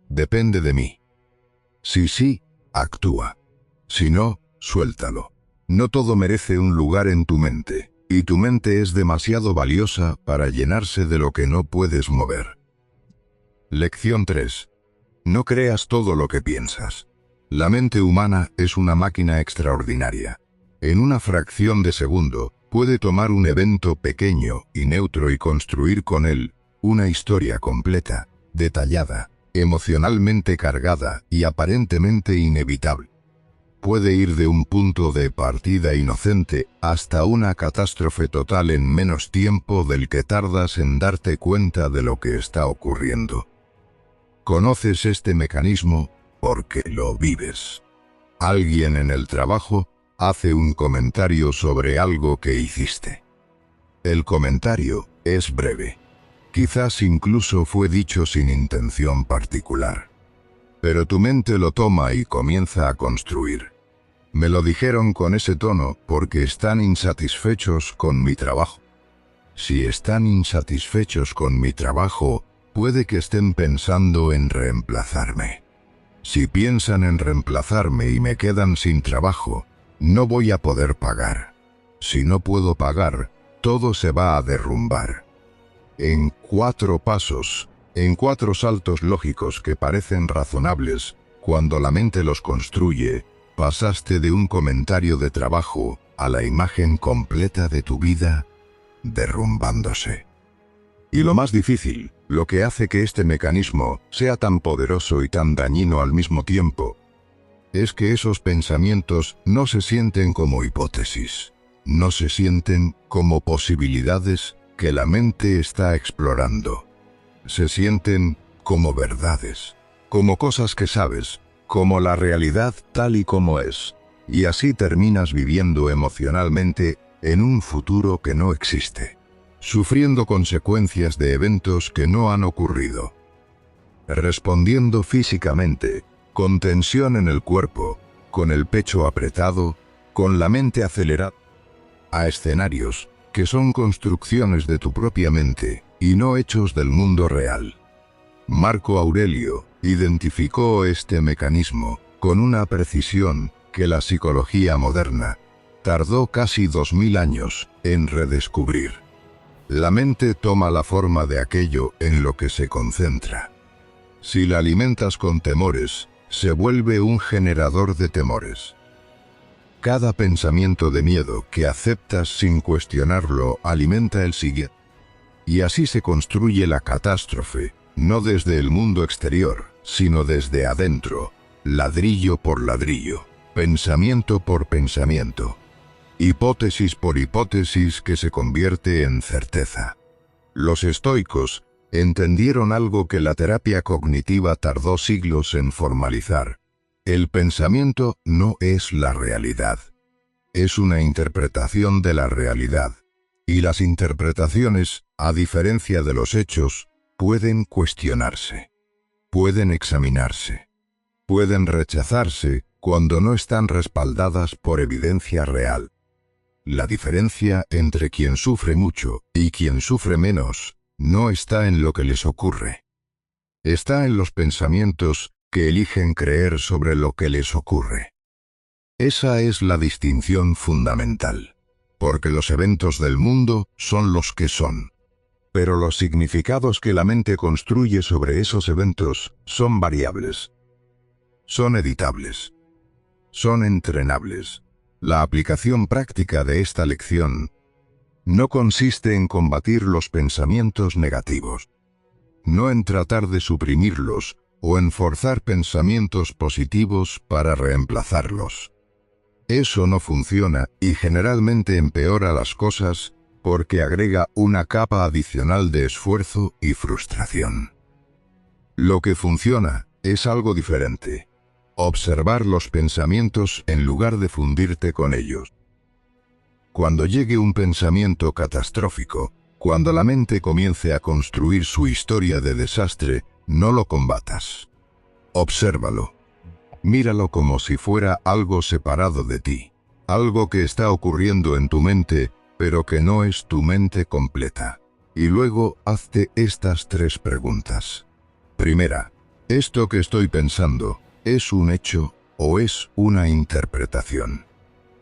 Depende de mí. Si sí, actúa. Si no, suéltalo. No todo merece un lugar en tu mente, y tu mente es demasiado valiosa para llenarse de lo que no puedes mover. Lección 3. No creas todo lo que piensas. La mente humana es una máquina extraordinaria. En una fracción de segundo, puede tomar un evento pequeño y neutro y construir con él una historia completa, detallada, emocionalmente cargada y aparentemente inevitable. Puede ir de un punto de partida inocente hasta una catástrofe total en menos tiempo del que tardas en darte cuenta de lo que está ocurriendo. Conoces este mecanismo porque lo vives. Alguien en el trabajo hace un comentario sobre algo que hiciste. El comentario es breve. Quizás incluso fue dicho sin intención particular. Pero tu mente lo toma y comienza a construir. Me lo dijeron con ese tono porque están insatisfechos con mi trabajo. Si están insatisfechos con mi trabajo, puede que estén pensando en reemplazarme. Si piensan en reemplazarme y me quedan sin trabajo, no voy a poder pagar. Si no puedo pagar, todo se va a derrumbar. En 4 pasos, en 4 saltos lógicos que parecen razonables, cuando la mente los construye, pasaste de un comentario de trabajo a la imagen completa de tu vida derrumbándose. Y lo más difícil, lo que hace que este mecanismo sea tan poderoso y tan dañino al mismo tiempo, es que esos pensamientos no se sienten como hipótesis, no se sienten como posibilidades que la mente está explorando. Se sienten como verdades, como cosas que sabes, como la realidad tal y como es, y así terminas viviendo emocionalmente en un futuro que no existe, sufriendo consecuencias de eventos que no han ocurrido, respondiendo físicamente, con tensión en el cuerpo, con el pecho apretado, con la mente acelerada, a escenarios que son construcciones de tu propia mente y no hechos del mundo real. Marco Aurelio identificó este mecanismo con una precisión que la psicología moderna tardó casi 2000 años en redescubrir. La mente toma la forma de aquello en lo que se concentra. Si la alimentas con temores, se vuelve un generador de temores. Cada pensamiento de miedo que aceptas sin cuestionarlo alimenta el siguiente. Y así se construye la catástrofe, no desde el mundo exterior, sino desde adentro, ladrillo por ladrillo, pensamiento por pensamiento, hipótesis por hipótesis que se convierte en certeza. Los estoicos entendieron algo que la terapia cognitiva tardó siglos en formalizar. El pensamiento no es la realidad. Es una interpretación de la realidad. Y las interpretaciones, a diferencia de los hechos, pueden cuestionarse. Pueden examinarse. Pueden rechazarse cuando no están respaldadas por evidencia real. La diferencia entre quien sufre mucho y quien sufre menos no está en lo que les ocurre. Está en los pensamientos que eligen creer sobre lo que les ocurre. Esa es la distinción fundamental. Porque los eventos del mundo son los que son. Pero los significados que la mente construye sobre esos eventos son variables. Son editables. Son entrenables. La aplicación práctica de esta lección no consiste en combatir los pensamientos negativos. No en tratar de suprimirlos o en forzar pensamientos positivos para reemplazarlos. Eso no funciona y generalmente empeora las cosas porque agrega una capa adicional de esfuerzo y frustración. Lo que funciona es algo diferente. Observar los pensamientos en lugar de fundirte con ellos. Cuando llegue un pensamiento catastrófico, cuando la mente comience a construir su historia de desastre, no lo combatas. Obsérvalo. Míralo como si fuera algo separado de ti. Algo que está ocurriendo en tu mente, pero que no es tu mente completa. Y luego hazte estas 3 preguntas. Primera, ¿esto que estoy pensando es un hecho o es una interpretación?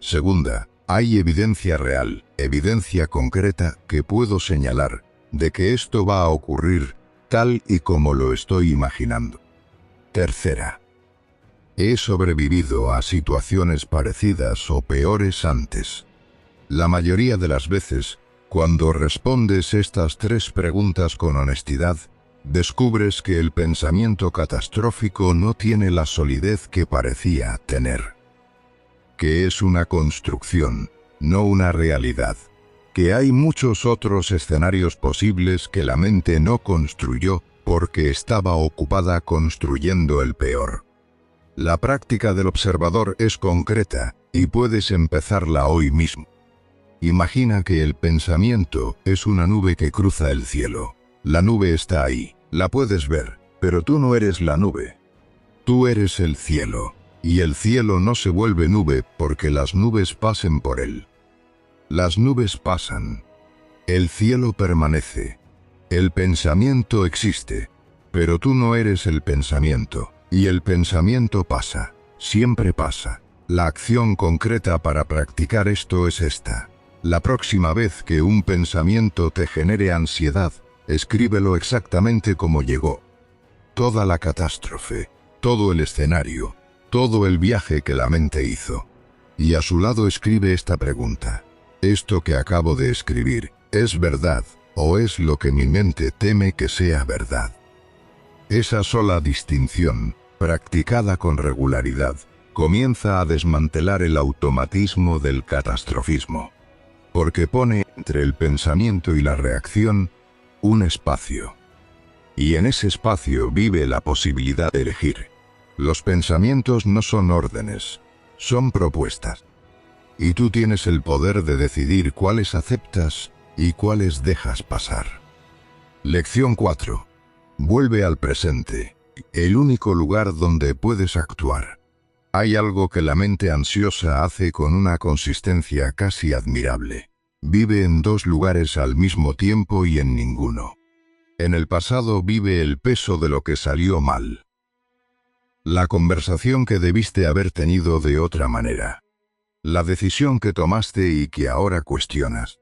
Segunda, ¿hay evidencia real, evidencia concreta que puedo señalar de que esto va a ocurrir tal y como lo estoy imaginando? Tercera, ¿he sobrevivido a situaciones parecidas o peores antes? La mayoría de las veces, cuando respondes estas 3 preguntas con honestidad, descubres que el pensamiento catastrófico no tiene la solidez que parecía tener. Que es una construcción, no una realidad. Que hay muchos otros escenarios posibles que la mente no construyó porque estaba ocupada construyendo el peor. La práctica del observador es concreta y puedes empezarla hoy mismo. Imagina que el pensamiento es una nube que cruza el cielo. La nube está ahí, la puedes ver, pero tú no eres la nube. Tú eres el cielo, y el cielo no se vuelve nube porque las nubes pasen por él. Las nubes pasan. El cielo permanece. El pensamiento existe, pero tú no eres el pensamiento, y el pensamiento pasa, siempre pasa. La acción concreta para practicar esto es esta. La próxima vez que un pensamiento te genere ansiedad, escríbelo exactamente como llegó. Toda la catástrofe, todo el escenario, todo el viaje que la mente hizo. Y a su lado escribe esta pregunta. ¿Esto que acabo de escribir es verdad o es lo que mi mente teme que sea verdad? Esa sola distinción, practicada con regularidad, comienza a desmantelar el automatismo del catastrofismo. Porque pone entre el pensamiento y la reacción un espacio. Y en ese espacio vive la posibilidad de elegir. Los pensamientos no son órdenes, son propuestas. Y tú tienes el poder de decidir cuáles aceptas y cuáles dejas pasar. Lección 4. Vuelve al presente, el único lugar donde puedes actuar. Hay algo que la mente ansiosa hace con una consistencia casi admirable. Vive en 2 lugares al mismo tiempo y en ninguno. En el pasado vive el peso de lo que salió mal. La conversación que debiste haber tenido de otra manera. La decisión que tomaste y que ahora cuestionas.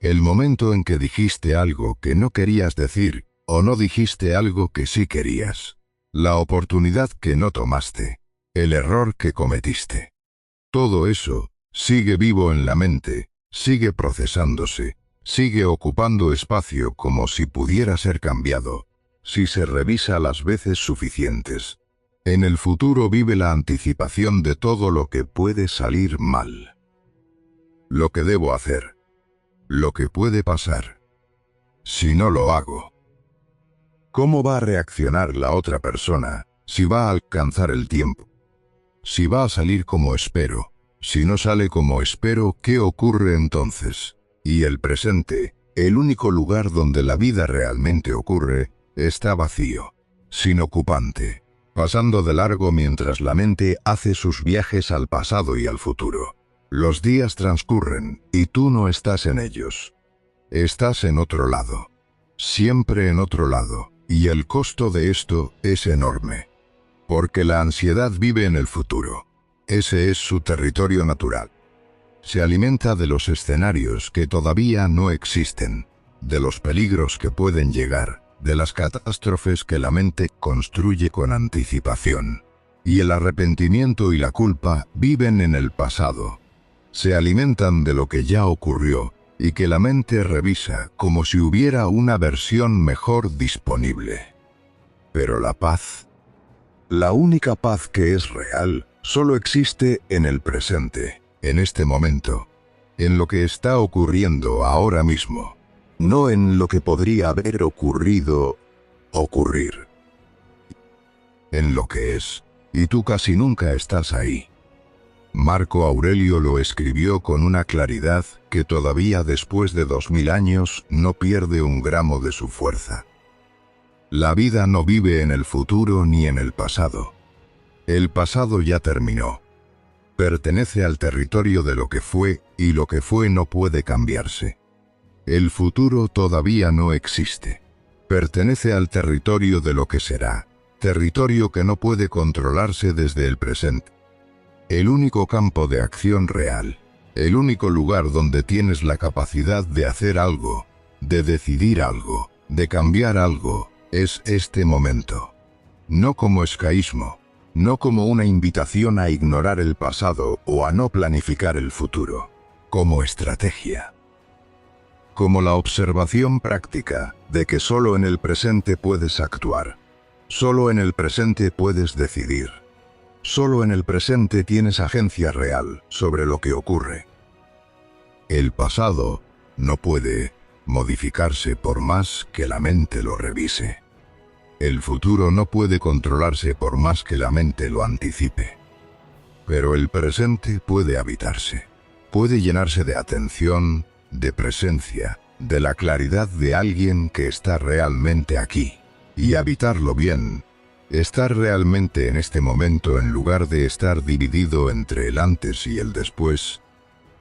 El momento en que dijiste algo que no querías decir, o no dijiste algo que sí querías. La oportunidad que no tomaste. El error que cometiste. Todo eso sigue vivo en la mente, sigue procesándose, sigue ocupando espacio como si pudiera ser cambiado, si se revisa las veces suficientes. En el futuro vive la anticipación de todo lo que puede salir mal. Lo que debo hacer. Lo que puede pasar. Si no lo hago. ¿Cómo va a reaccionar la otra persona? Si va a alcanzar el tiempo. Si va a salir como espero. Si no sale como espero, ¿qué ocurre entonces? Y el presente, el único lugar donde la vida realmente ocurre, está vacío, sin ocupante, pasando de largo mientras la mente hace sus viajes al pasado y al futuro. Los días transcurren, y tú no estás en ellos. Estás en otro lado. Siempre en otro lado, y el costo de esto es enorme. Porque la ansiedad vive en el futuro. Ese es su territorio natural. Se alimenta de los escenarios que todavía no existen, de los peligros que pueden llegar, de las catástrofes que la mente construye con anticipación. Y el arrepentimiento y la culpa viven en el pasado. Se alimentan de lo que ya ocurrió y que la mente revisa como si hubiera una versión mejor disponible. Pero la paz, la única paz que es real, solo existe en el presente, en este momento, en lo que está ocurriendo ahora mismo, no en lo que podría haber ocurrido, ocurrir. En lo que es, y tú casi nunca estás ahí. Marco Aurelio lo escribió con una claridad que todavía después de 2000 años no pierde un gramo de su fuerza. La vida no vive en el futuro ni en el pasado. El pasado ya terminó. Pertenece al territorio de lo que fue, y lo que fue no puede cambiarse. El futuro todavía no existe. Pertenece al territorio de lo que será, territorio que no puede controlarse desde el presente. El único campo de acción real, el único lugar donde tienes la capacidad de hacer algo, de decidir algo, de cambiar algo, es este momento. No como escaísmo, no como una invitación a ignorar el pasado o a no planificar el futuro, como estrategia. Como la observación práctica de que solo en el presente puedes actuar, solo en el presente puedes decidir. Solo en el presente tienes agencia real sobre lo que ocurre. El pasado no puede modificarse por más que la mente lo revise. El futuro no puede controlarse por más que la mente lo anticipe. Pero el presente puede habitarse. Puede llenarse de atención, de presencia, de la claridad de alguien que está realmente aquí. Y habitarlo bien. Estar realmente en este momento en lugar de estar dividido entre el antes y el después,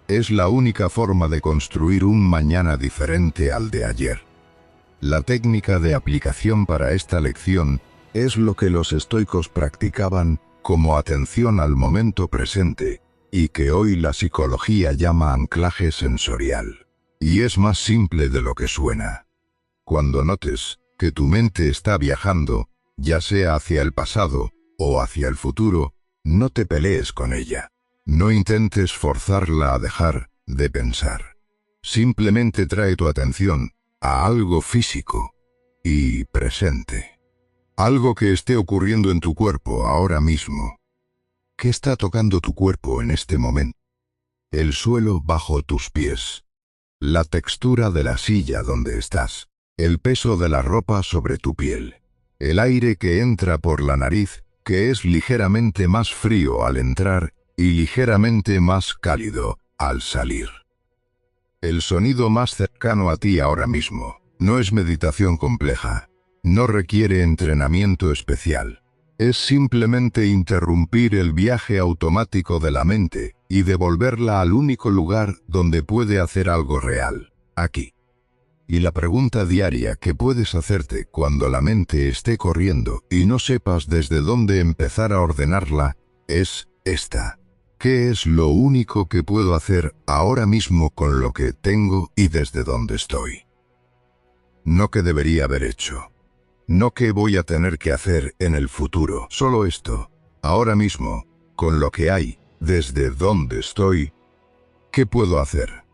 es la única forma de construir un mañana diferente al de ayer. La técnica de aplicación para esta lección es lo que los estoicos practicaban como atención al momento presente, y que hoy la psicología llama anclaje sensorial. Y es más simple de lo que suena. Cuando notes que tu mente está viajando, ya sea hacia el pasado o hacia el futuro, no te pelees con ella. No intentes forzarla a dejar de pensar. Simplemente trae tu atención a algo físico y presente. Algo que esté ocurriendo en tu cuerpo ahora mismo. ¿Qué está tocando tu cuerpo en este momento? El suelo bajo tus pies. La textura de la silla donde estás. El peso de la ropa sobre tu piel. El aire que entra por la nariz, que es ligeramente más frío al entrar y ligeramente más cálido al salir. El sonido más cercano a ti ahora mismo. No es meditación compleja. No requiere entrenamiento especial. Es simplemente interrumpir el viaje automático de la mente y devolverla al único lugar donde puede hacer algo real, aquí. Y la pregunta diaria que puedes hacerte cuando la mente esté corriendo y no sepas desde dónde empezar a ordenarla, es esta. ¿Qué es lo único que puedo hacer ahora mismo con lo que tengo y desde dónde estoy? No qué debería haber hecho. No qué voy a tener que hacer en el futuro. Solo esto, ahora mismo, con lo que hay, desde dónde estoy. ¿Qué puedo hacer?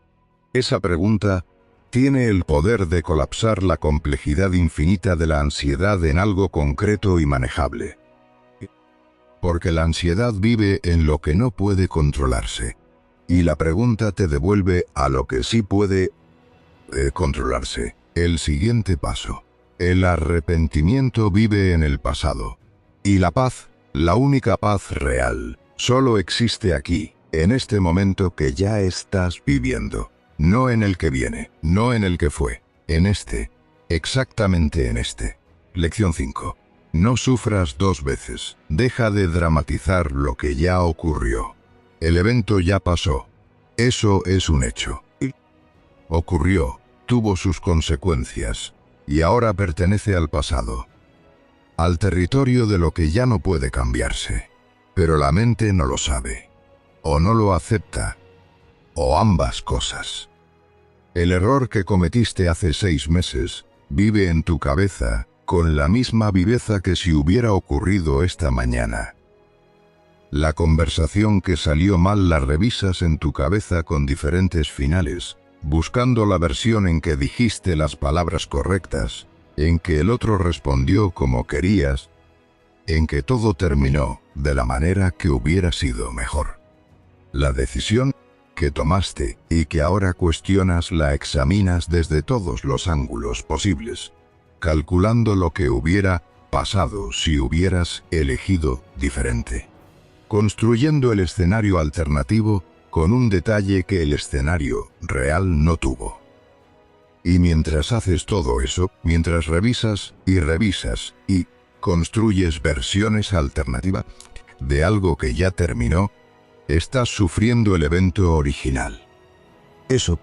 Esa pregunta tiene el poder de colapsar la complejidad infinita de la ansiedad en algo concreto y manejable. Porque la ansiedad vive en lo que no puede controlarse. Y la pregunta te devuelve a lo que sí puede controlarse. El siguiente paso. El arrepentimiento vive en el pasado. Y la paz, la única paz real, solo existe aquí, en este momento que ya estás viviendo. No en el que viene, no en el que fue, en este, exactamente en este. Lección 5. No sufras dos veces, deja de dramatizar lo que ya ocurrió. El evento ya pasó. Eso es un hecho. Ocurrió, tuvo sus consecuencias, y ahora pertenece al pasado. al territorio de lo que ya no puede cambiarse. Pero la mente no lo sabe, o no lo acepta, o ambas cosas. El error que cometiste hace 6 meses vive en tu cabeza con la misma viveza que si hubiera ocurrido esta mañana. La conversación que salió mal la revisas en tu cabeza con diferentes finales, buscando la versión en que dijiste las palabras correctas, en que el otro respondió como querías, en que todo terminó de la manera que hubiera sido mejor. La decisión que tomaste y que ahora cuestionas la examinas desde todos los ángulos posibles, calculando lo que hubiera pasado si hubieras elegido diferente. Construyendo el escenario alternativo con un detalle que el escenario real no tuvo. Y mientras haces todo eso, mientras revisas y construyes versiones alternativas de algo que ya terminó, estás sufriendo el evento original. Eso.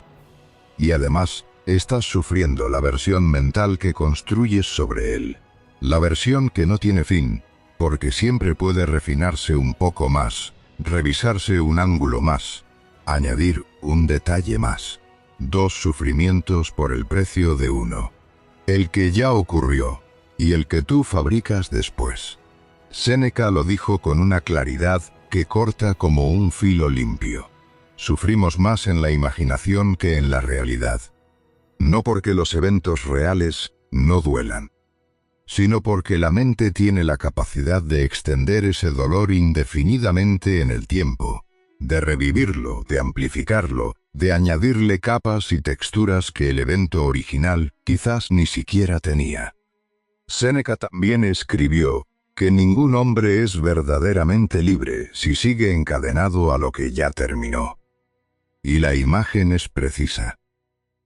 Y además, estás sufriendo la versión mental que construyes sobre él. La versión que no tiene fin, porque siempre puede refinarse un poco más, revisarse un ángulo más, añadir un detalle más. 2 sufrimientos por el precio de uno. El que ya ocurrió, y el que tú fabricas después. Séneca lo dijo con una claridad que corta como un filo limpio. Sufrimos más en la imaginación que en la realidad. No porque los eventos reales no duelan, sino porque la mente tiene la capacidad de extender ese dolor indefinidamente en el tiempo, de revivirlo, de amplificarlo, de añadirle capas y texturas que el evento original quizás ni siquiera tenía. Séneca también escribió que ningún hombre es verdaderamente libre si sigue encadenado a lo que ya terminó. Y la imagen es precisa.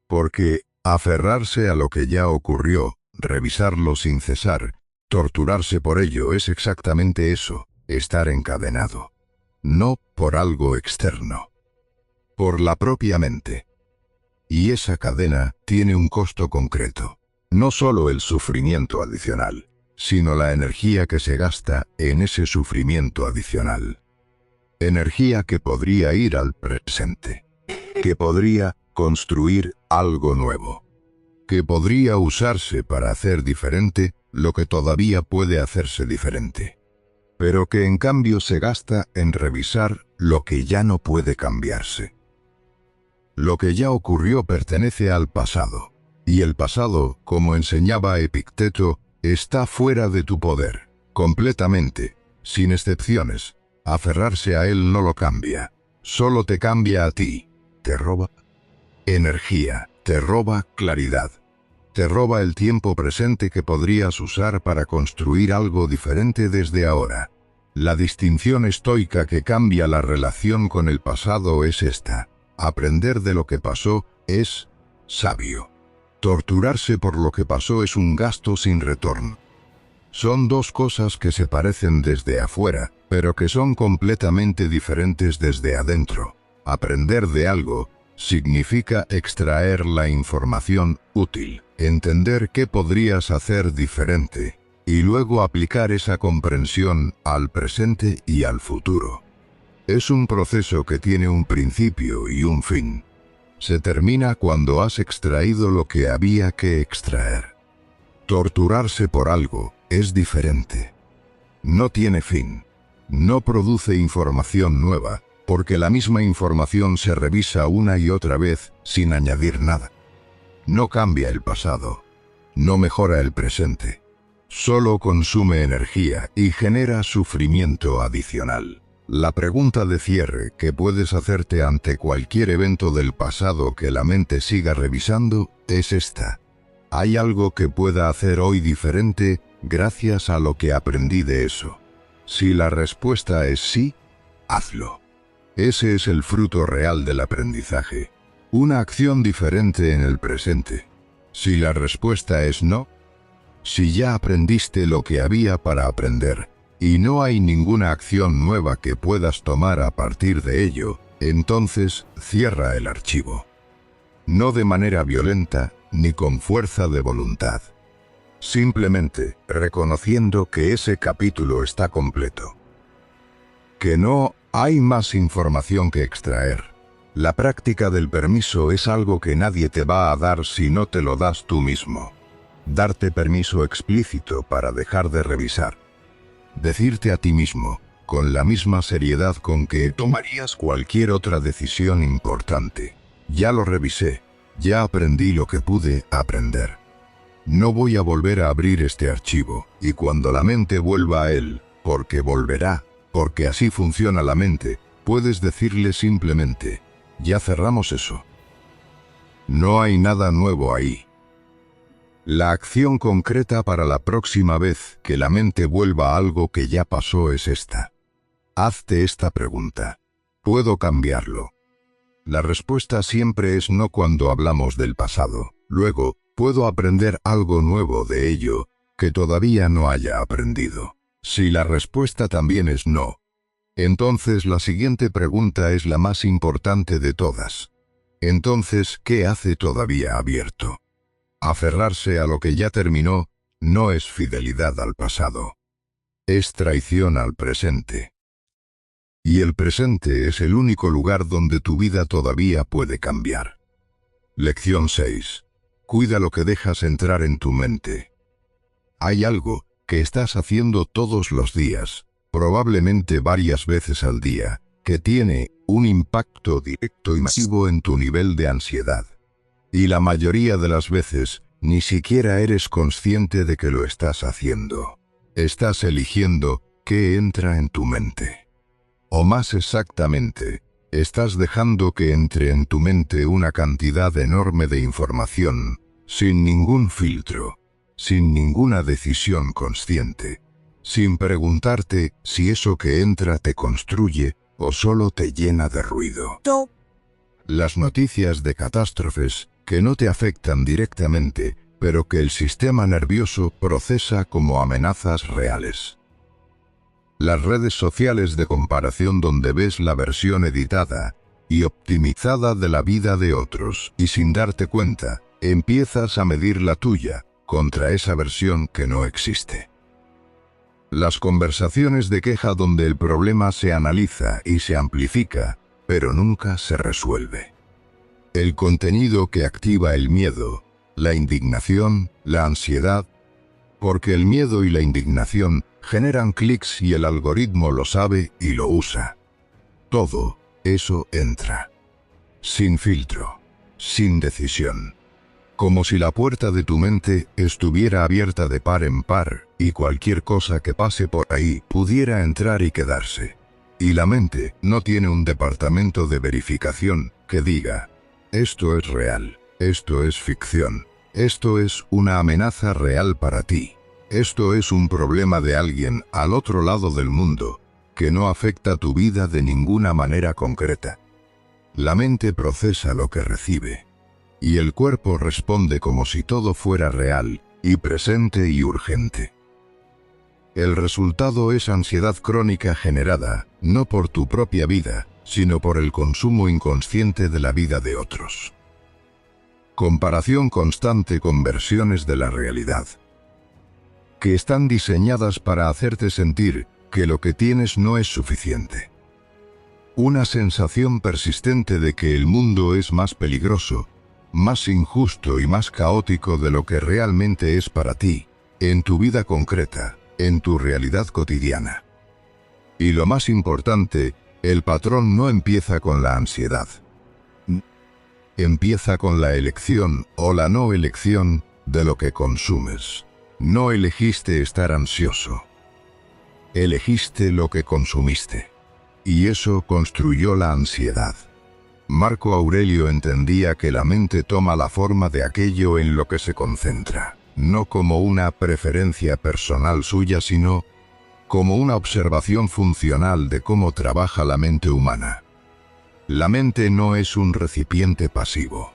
Porque aferrarse a lo que ya ocurrió, revisarlo sin cesar, torturarse por ello es exactamente eso, estar encadenado. No por algo externo. Por la propia mente. Y esa cadena tiene un costo concreto. No solo el sufrimiento adicional, sino la energía que se gasta en ese sufrimiento adicional. Energía que podría ir al presente. Que podría construir algo nuevo. Que podría usarse para hacer diferente lo que todavía puede hacerse diferente. Pero que en cambio se gasta en revisar lo que ya no puede cambiarse. Lo que ya ocurrió pertenece al pasado. Y el pasado, como enseñaba Epicteto, está fuera de tu poder, completamente, sin excepciones. Aferrarse a él no lo cambia, solo te cambia a ti. Te roba energía, te roba claridad, te roba el tiempo presente que podrías usar para construir algo diferente desde ahora. La distinción estoica que cambia la relación con el pasado es esta: aprender de lo que pasó es sabio. Torturarse por lo que pasó es un gasto sin retorno. Son 2 cosas que se parecen desde afuera, pero que son completamente diferentes desde adentro. Aprender de algo significa extraer la información útil, entender qué podrías hacer diferente, y luego aplicar esa comprensión al presente y al futuro. Es un proceso que tiene un principio y un fin. Se termina cuando has extraído lo que había que extraer. Torturarse por algo es diferente. No tiene fin. No produce información nueva, porque la misma información se revisa una y otra vez sin añadir nada. No cambia el pasado. No mejora el presente. Solo consume energía y genera sufrimiento adicional. La pregunta de cierre que puedes hacerte ante cualquier evento del pasado que la mente siga revisando es esta: ¿hay algo que pueda hacer hoy diferente gracias a lo que aprendí de eso? Si la respuesta es sí, hazlo. Ese es el fruto real del aprendizaje. Una acción diferente en el presente. Si la respuesta es no, si ya aprendiste lo que había para aprender, y no hay ninguna acción nueva que puedas tomar a partir de ello, entonces cierra el archivo. No de manera violenta, ni con fuerza de voluntad. simplemente reconociendo que ese capítulo está completo. Que no hay más información que extraer. La práctica del permiso es algo que nadie te va a dar si no te lo das tú mismo. Darte permiso explícito para dejar de revisar. Decirte a ti mismo, con la misma seriedad con que tomarías cualquier otra decisión importante: ya lo revisé, ya aprendí lo que pude aprender. No voy a volver a abrir este archivo, y cuando la mente vuelva a él, porque volverá, porque así funciona la mente, puedes decirle simplemente: ya cerramos eso. No hay nada nuevo ahí. La acción concreta para la próxima vez que la mente vuelva a algo que ya pasó es esta. Hazte esta pregunta: ¿puedo cambiarlo? La respuesta siempre es no cuando hablamos del pasado. Luego, ¿puedo aprender algo nuevo de ello que todavía no haya aprendido? Si la respuesta también es no, entonces la siguiente pregunta es la más importante de todas. Entonces, ¿qué hace todavía abierto? Aferrarse a lo que ya terminó no es fidelidad al pasado. Es traición al presente. Y el presente es el único lugar donde tu vida todavía puede cambiar. Lección 6. Cuida lo que dejas entrar en tu mente. Hay algo que estás haciendo todos los días, probablemente varias veces al día, que tiene un impacto directo y masivo en tu nivel de ansiedad. Y la mayoría de las veces, ni siquiera eres consciente de que lo estás haciendo. Estás eligiendo qué entra en tu mente. O más exactamente, estás dejando que entre en tu mente una cantidad enorme de información, sin ningún filtro, sin ninguna decisión consciente, sin preguntarte si eso que entra te construye o solo te llena de ruido. Las noticias de catástrofes que no te afectan directamente, pero que el sistema nervioso procesa como amenazas reales. Las redes sociales de comparación donde ves la versión editada y optimizada de la vida de otros, y sin darte cuenta, empiezas a medir la tuya contra esa versión que no existe. Las conversaciones de queja donde el problema se analiza y se amplifica, pero nunca se resuelve. El contenido que activa el miedo, la indignación, la ansiedad, porque el miedo y la indignación generan clics y el algoritmo lo sabe y lo usa. Todo eso entra. Sin filtro, sin decisión. Como si la puerta de tu mente estuviera abierta de par en par, y cualquier cosa que pase por ahí pudiera entrar y quedarse. Y la mente no tiene un departamento de verificación que diga: esto es real, esto es ficción, esto es una amenaza real para ti. Esto es un problema de alguien al otro lado del mundo, que no afecta tu vida de ninguna manera concreta. La mente procesa lo que recibe, y el cuerpo responde como si todo fuera real, y presente y urgente. El resultado es ansiedad crónica generada, no por tu propia vida, sino por el consumo inconsciente de la vida de otros. Comparación constante con versiones de la realidad que están diseñadas para hacerte sentir que lo que tienes no es suficiente. Una sensación persistente de que el mundo es más peligroso, más injusto y más caótico de lo que realmente es para ti, en tu vida concreta, en tu realidad cotidiana. Y lo más importante, el patrón no empieza con la ansiedad. Empieza con la elección o la no elección de lo que consumes. No elegiste estar ansioso. Elegiste lo que consumiste. Y eso construyó la ansiedad. Marco Aurelio entendía que la mente toma la forma de aquello en lo que se concentra, no como una preferencia personal suya, sino como una observación funcional de cómo trabaja la mente humana. La mente no es un recipiente pasivo.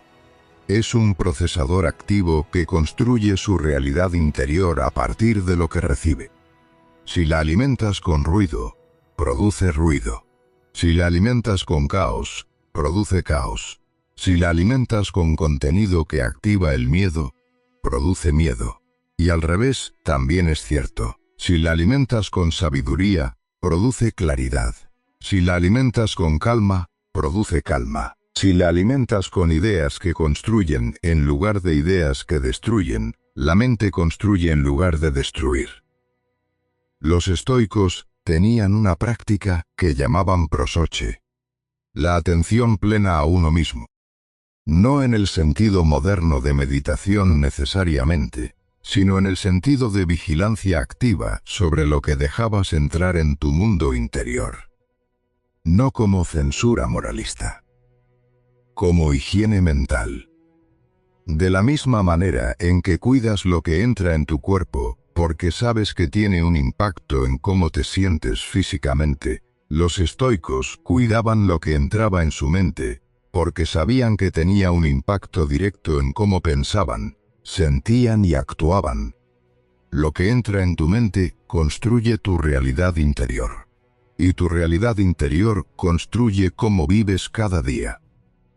Es un procesador activo que construye su realidad interior a partir de lo que recibe. Si la alimentas con ruido, produce ruido. Si la alimentas con caos, produce caos. Si la alimentas con contenido que activa el miedo, produce miedo. Y al revés, también es cierto. Si la alimentas con sabiduría, produce claridad. Si la alimentas con calma, produce calma. Si la alimentas con ideas que construyen en lugar de ideas que destruyen, la mente construye en lugar de destruir. Los estoicos tenían una práctica que llamaban prosoche. La atención plena a uno mismo. No en el sentido moderno de meditación necesariamente, sino en el sentido de vigilancia activa sobre lo que dejabas entrar en tu mundo interior. No como censura moralista. Como higiene mental. De la misma manera en que cuidas lo que entra en tu cuerpo, porque sabes que tiene un impacto en cómo te sientes físicamente, los estoicos cuidaban lo que entraba en su mente, porque sabían que tenía un impacto directo en cómo pensaban, sentían y actuaban. Lo que entra en tu mente construye tu realidad interior. Y tu realidad interior construye cómo vives cada día.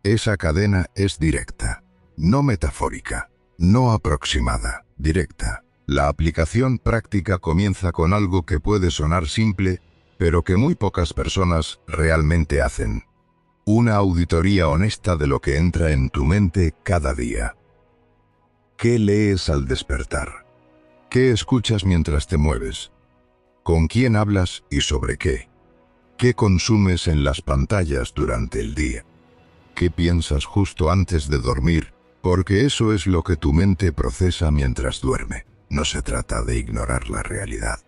Esa cadena es directa, no metafórica, no aproximada, directa. La aplicación práctica comienza con algo que puede sonar simple, pero que muy pocas personas realmente hacen. Una auditoría honesta de lo que entra en tu mente cada día. ¿Qué lees al despertar? ¿Qué escuchas mientras te mueves? ¿Con quién hablas y sobre qué? ¿Qué consumes en las pantallas durante el día? ¿Qué piensas justo antes de dormir? Porque eso es lo que tu mente procesa mientras duerme. No se trata de ignorar la realidad.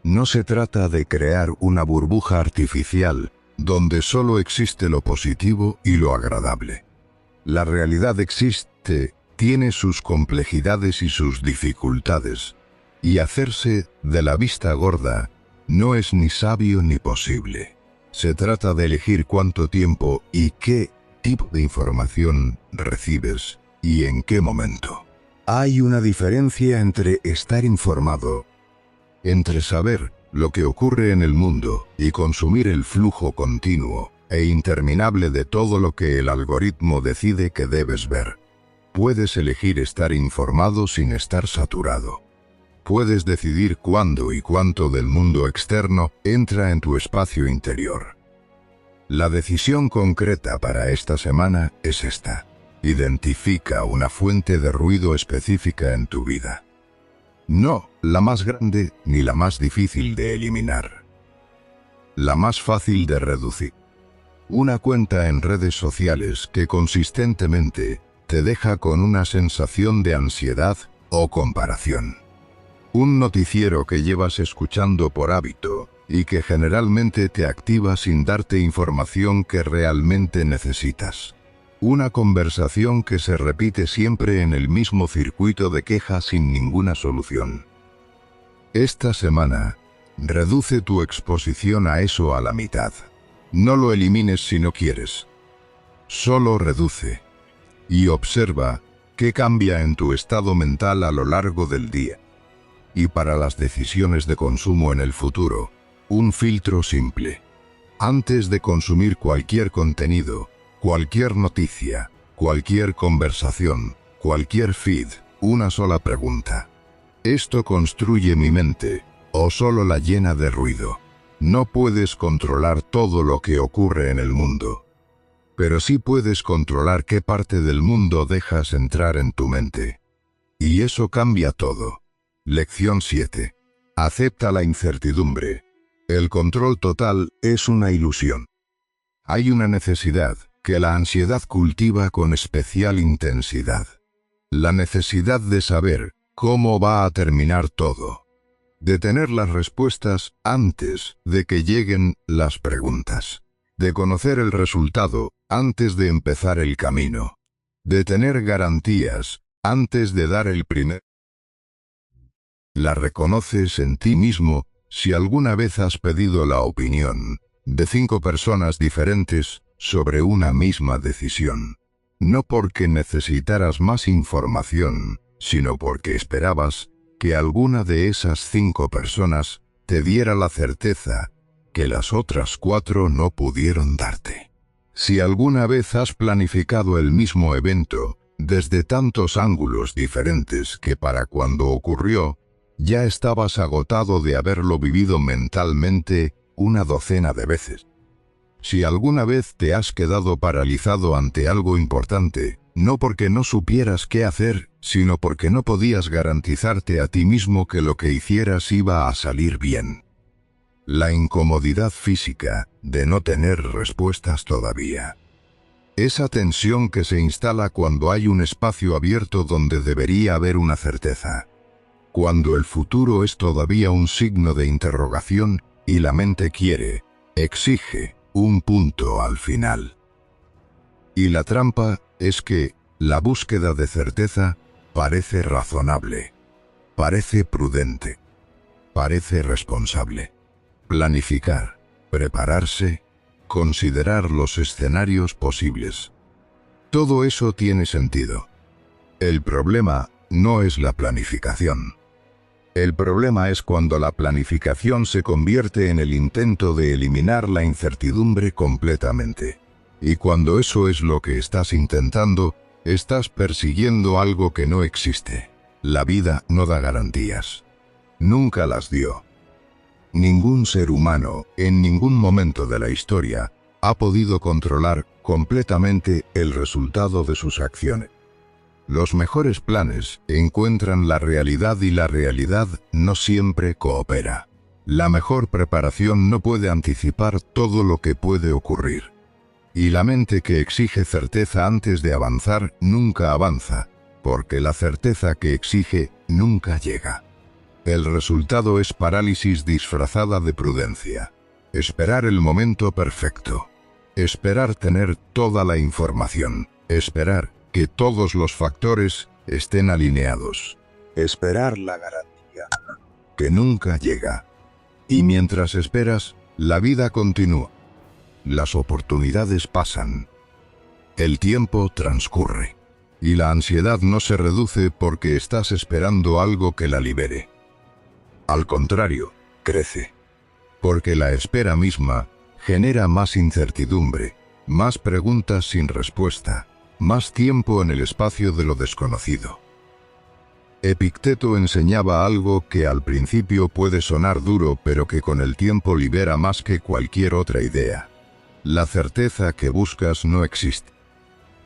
No se trata de crear una burbuja artificial donde solo existe lo positivo y lo agradable. La realidad existe, tiene sus complejidades y sus dificultades, y hacerse de la vista gorda no es ni sabio ni posible. Se trata de elegir cuánto tiempo y qué tipo de información recibes y en qué momento. Hay una diferencia entre estar informado, entre saber lo que ocurre en el mundo y consumir el flujo continuo e interminable de todo lo que el algoritmo decide que debes ver. Puedes elegir estar informado sin estar saturado. Puedes decidir cuándo y cuánto del mundo externo entra en tu espacio interior. La decisión concreta para esta semana es esta. Identifica una fuente de ruido específica en tu vida. No la más grande ni la más difícil de eliminar. La más fácil de reducir. Una cuenta en redes sociales que consistentemente te deja con una sensación de ansiedad o comparación. Un noticiero que llevas escuchando por hábito y que generalmente te activa sin darte información que realmente necesitas. Una conversación que se repite siempre en el mismo circuito de quejas sin ninguna solución. Esta semana, reduce tu exposición a eso a la mitad. No lo elimines si no quieres. Solo reduce. Y observa qué cambia en tu estado mental a lo largo del día. Y para las decisiones de consumo en el futuro, un filtro simple. Antes de consumir cualquier contenido, cualquier noticia, cualquier conversación, cualquier feed, una sola pregunta. ¿Esto construye mi mente o solo la llena de ruido? No puedes controlar todo lo que ocurre en el mundo, pero sí puedes controlar qué parte del mundo dejas entrar en tu mente. Y eso cambia todo. Lección 7. Acepta la incertidumbre. El control total es una ilusión. Hay una necesidad que la ansiedad cultiva con especial intensidad. La necesidad de saber cómo va a terminar todo. De tener las respuestas antes de que lleguen las preguntas. De conocer el resultado antes de empezar el camino. De tener garantías antes de dar el primer. La reconoces en ti mismo si alguna vez has pedido la opinión de 5 personas diferentes sobre una misma decisión. No porque necesitaras más información, sino porque esperabas que alguna de esas 5 personas te diera la certeza que las otras 4 no pudieron darte. Si alguna vez has planificado el mismo evento, desde tantos ángulos diferentes que para cuando ocurrió, ya estabas agotado de haberlo vivido mentalmente una docena de veces. Si alguna vez te has quedado paralizado ante algo importante, no porque no supieras qué hacer, sino porque no podías garantizarte a ti mismo que lo que hicieras iba a salir bien. La incomodidad física de no tener respuestas todavía. Esa tensión que se instala cuando hay un espacio abierto donde debería haber una certeza. Cuando el futuro es todavía un signo de interrogación y la mente quiere, exige, un punto al final. Y la trampa es que la búsqueda de certeza parece razonable, parece prudente, parece responsable. Planificar, prepararse, considerar los escenarios posibles. Todo eso tiene sentido. El problema no es la planificación. El problema es cuando la planificación se convierte en el intento de eliminar la incertidumbre completamente. Y cuando eso es lo que estás intentando, estás persiguiendo algo que no existe. La vida no da garantías. Nunca las dio. Ningún ser humano, en ningún momento de la historia, ha podido controlar completamente el resultado de sus acciones. Los mejores planes encuentran la realidad y la realidad no siempre coopera. La mejor preparación no puede anticipar todo lo que puede ocurrir. Y la mente que exige certeza antes de avanzar nunca avanza, porque la certeza que exige nunca llega. El resultado es parálisis disfrazada de prudencia. Esperar el momento perfecto. Esperar tener toda la información. Esperar que todos los factores estén alineados. Esperar la garantía que nunca llega. Y mientras esperas, la vida continúa. Las oportunidades pasan. El tiempo transcurre. Y la ansiedad no se reduce porque estás esperando algo que la libere. Al contrario, crece. Porque la espera misma genera más incertidumbre, más preguntas sin respuesta, más tiempo en el espacio de lo desconocido. Epicteto enseñaba algo que al principio puede sonar duro pero que con el tiempo libera más que cualquier otra idea. La certeza que buscas no existe.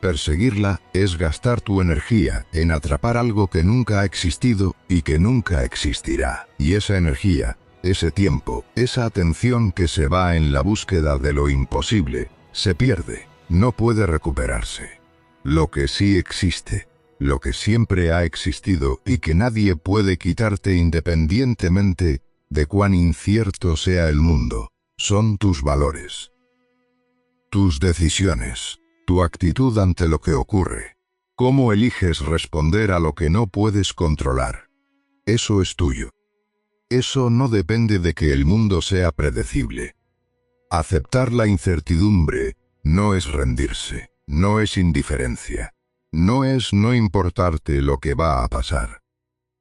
Perseguirla es gastar tu energía en atrapar algo que nunca ha existido y que nunca existirá. Y esa energía, ese tiempo, esa atención que se va en la búsqueda de lo imposible, se pierde, no puede recuperarse. Lo que sí existe, lo que siempre ha existido y que nadie puede quitarte independientemente de cuán incierto sea el mundo, son tus valores. Tus decisiones. Tu actitud ante lo que ocurre. ¿Cómo eliges responder a lo que no puedes controlar? Eso es tuyo. Eso no depende de que el mundo sea predecible. Aceptar la incertidumbre no es rendirse, no es indiferencia, no es no importarte lo que va a pasar.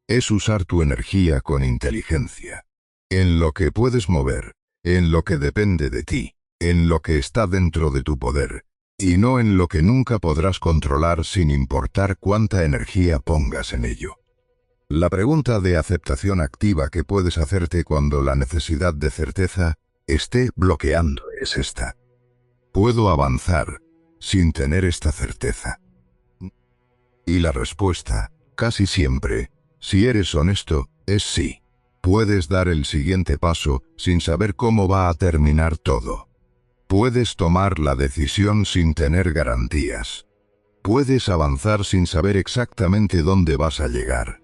Es usar tu energía con inteligencia. En lo que puedes mover, en lo que depende de ti, en lo que está dentro de tu poder. Y no en lo que nunca podrás controlar sin importar cuánta energía pongas en ello. La pregunta de aceptación activa que puedes hacerte cuando la necesidad de certeza esté bloqueando es esta. ¿Puedo avanzar sin tener esta certeza? Y la respuesta, casi siempre, si eres honesto, es sí. Puedes dar el siguiente paso sin saber cómo va a terminar todo. Puedes tomar la decisión sin tener garantías. Puedes avanzar sin saber exactamente dónde vas a llegar.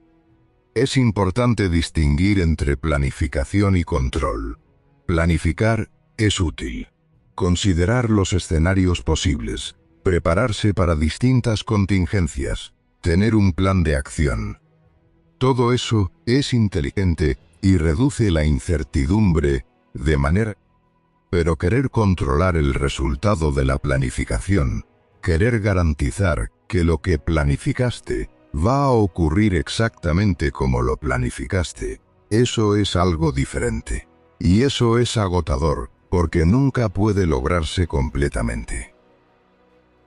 Es importante distinguir entre planificación y control. Planificar es útil. Considerar los escenarios posibles, prepararse para distintas contingencias, tener un plan de acción. Todo eso es inteligente y reduce la incertidumbre de manera... Pero querer controlar el resultado de la planificación, querer garantizar que lo que planificaste va a ocurrir exactamente como lo planificaste, eso es algo diferente. Y eso es agotador, porque nunca puede lograrse completamente.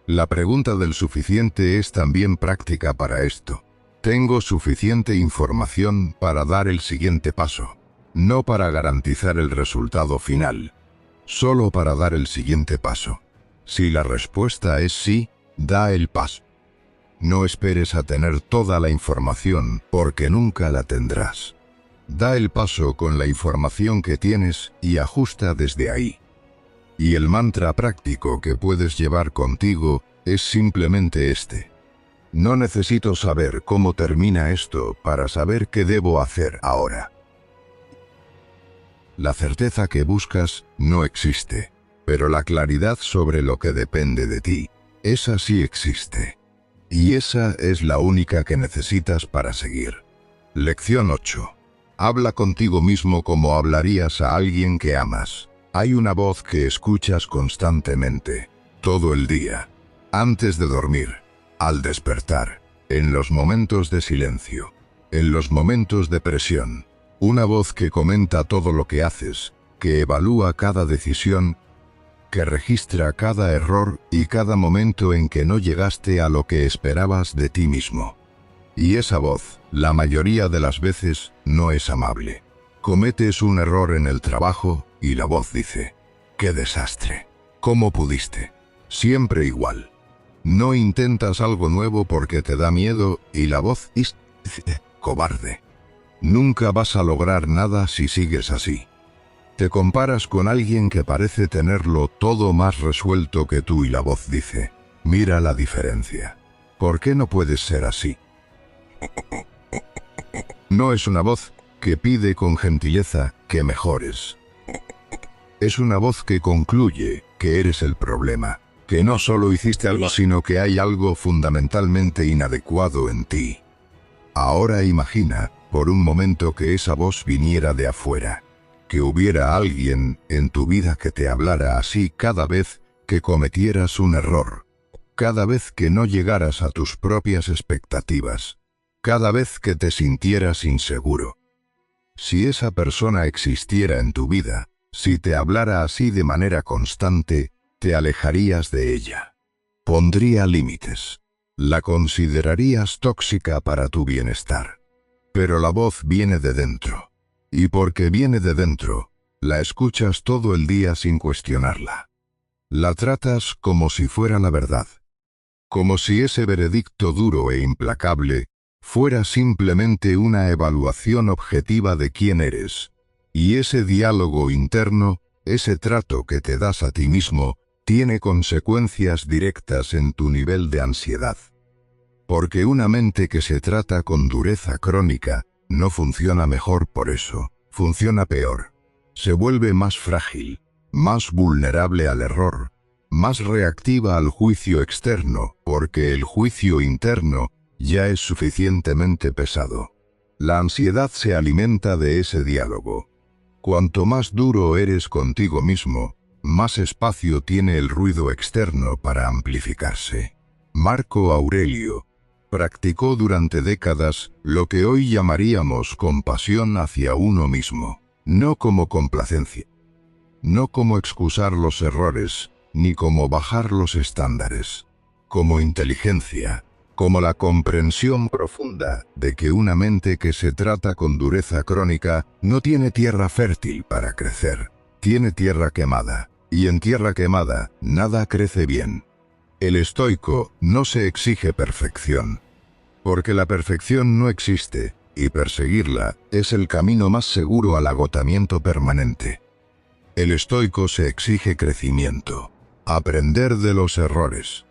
La pregunta del suficiente es también práctica para esto. Tengo suficiente información para dar el siguiente paso. No para garantizar el resultado final. Solo para dar el siguiente paso. Si la respuesta es sí, da el paso. No esperes a tener toda la información, porque nunca la tendrás. Da el paso con la información que tienes y ajusta desde ahí. Y el mantra práctico que puedes llevar contigo es simplemente este. No necesito saber cómo termina esto para saber qué debo hacer ahora. La certeza que buscas no existe, pero la claridad sobre lo que depende de ti, esa sí existe. Y esa es la única que necesitas para seguir. Lección 8. Habla contigo mismo como hablarías a alguien que amas. Hay una voz que escuchas constantemente, todo el día, antes de dormir, al despertar, en los momentos de silencio, en los momentos de presión. Una voz que comenta todo lo que haces, que evalúa cada decisión, que registra cada error y cada momento en que no llegaste a lo que esperabas de ti mismo. Y esa voz, la mayoría de las veces, no es amable. Cometes un error en el trabajo y la voz dice: ¡qué desastre! ¿Cómo pudiste? Siempre igual. No intentas algo nuevo porque te da miedo y la voz dice: cobarde. Nunca vas a lograr nada si sigues así. Te comparas con alguien que parece tenerlo todo más resuelto que tú y la voz dice: mira la diferencia. ¿Por qué no puedes ser así? No es una voz que pide con gentileza que mejores. Es una voz que concluye que eres el problema, que no solo hiciste algo, sino que hay algo fundamentalmente inadecuado en ti. Ahora imagina, por un momento, que esa voz viniera de afuera. Que hubiera alguien en tu vida que te hablara así cada vez que cometieras un error. Cada vez que no llegaras a tus propias expectativas. Cada vez que te sintieras inseguro. Si esa persona existiera en tu vida, si te hablara así de manera constante, te alejarías de ella. Pondría límites. La considerarías tóxica para tu bienestar. Pero la voz viene de dentro. Y porque viene de dentro, la escuchas todo el día sin cuestionarla. La tratas como si fuera la verdad. Como si ese veredicto duro e implacable fuera simplemente una evaluación objetiva de quién eres. Y ese diálogo interno, ese trato que te das a ti mismo, tiene consecuencias directas en tu nivel de ansiedad. Porque una mente que se trata con dureza crónica, no funciona mejor por eso, funciona peor. Se vuelve más frágil, más vulnerable al error, más reactiva al juicio externo, porque el juicio interno ya es suficientemente pesado. La ansiedad se alimenta de ese diálogo. Cuanto más duro eres contigo mismo, más espacio tiene el ruido externo para amplificarse. Marco Aurelio practicó durante décadas lo que hoy llamaríamos compasión hacia uno mismo, no como complacencia, no como excusar los errores, ni como bajar los estándares, como inteligencia, como la comprensión profunda de que una mente que se trata con dureza crónica no tiene tierra fértil para crecer, tiene tierra quemada, y en tierra quemada nada crece bien. El estoico no se exige perfección, porque la perfección no existe, y perseguirla es el camino más seguro al agotamiento permanente. El estoico se exige crecimiento, aprender de los errores,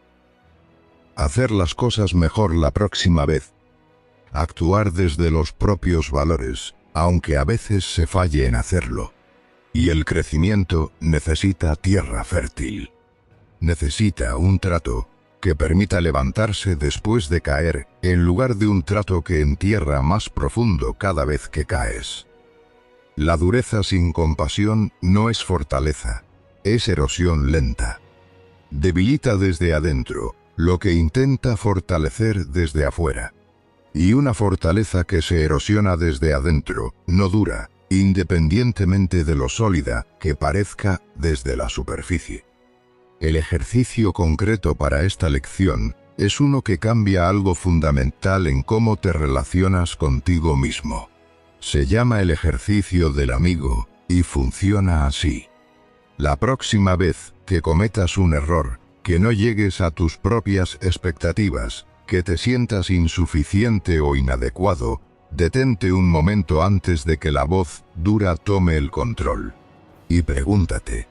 hacer las cosas mejor la próxima vez, actuar desde los propios valores, aunque a veces se falle en hacerlo. Y el crecimiento necesita tierra fértil. Necesita un trato que permita levantarse después de caer, en lugar de un trato que entierra más profundo cada vez que caes. La dureza sin compasión no es fortaleza, es erosión lenta. Debilita desde adentro lo que intenta fortalecer desde afuera. Y una fortaleza que se erosiona desde adentro no dura, independientemente de lo sólida que parezca desde la superficie. El ejercicio concreto para esta lección es uno que cambia algo fundamental en cómo te relacionas contigo mismo. Se llama el ejercicio del amigo, y funciona así. La próxima vez que cometas un error, que no llegues a tus propias expectativas, que te sientas insuficiente o inadecuado, detente un momento antes de que la voz dura tome el control. Y pregúntate,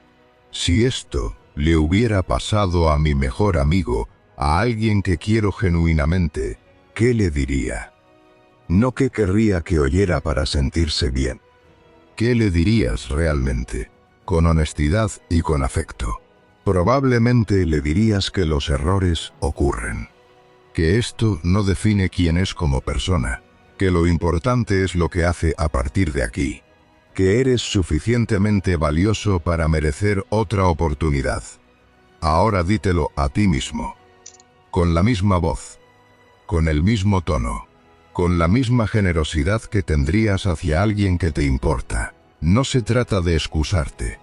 si esto le hubiera pasado a mi mejor amigo, a alguien que quiero genuinamente, ¿qué le diría? No qué querría que oyera para sentirse bien. ¿Qué le dirías realmente? Con honestidad y con afecto. Probablemente le dirías que los errores ocurren. Que esto no define quién es como persona. Que lo importante es lo que hace a partir de aquí. Que eres suficientemente valioso para merecer otra oportunidad. Ahora dítelo a ti mismo. Con la misma voz. Con el mismo tono. Con la misma generosidad que tendrías hacia alguien que te importa. No se trata de excusarte.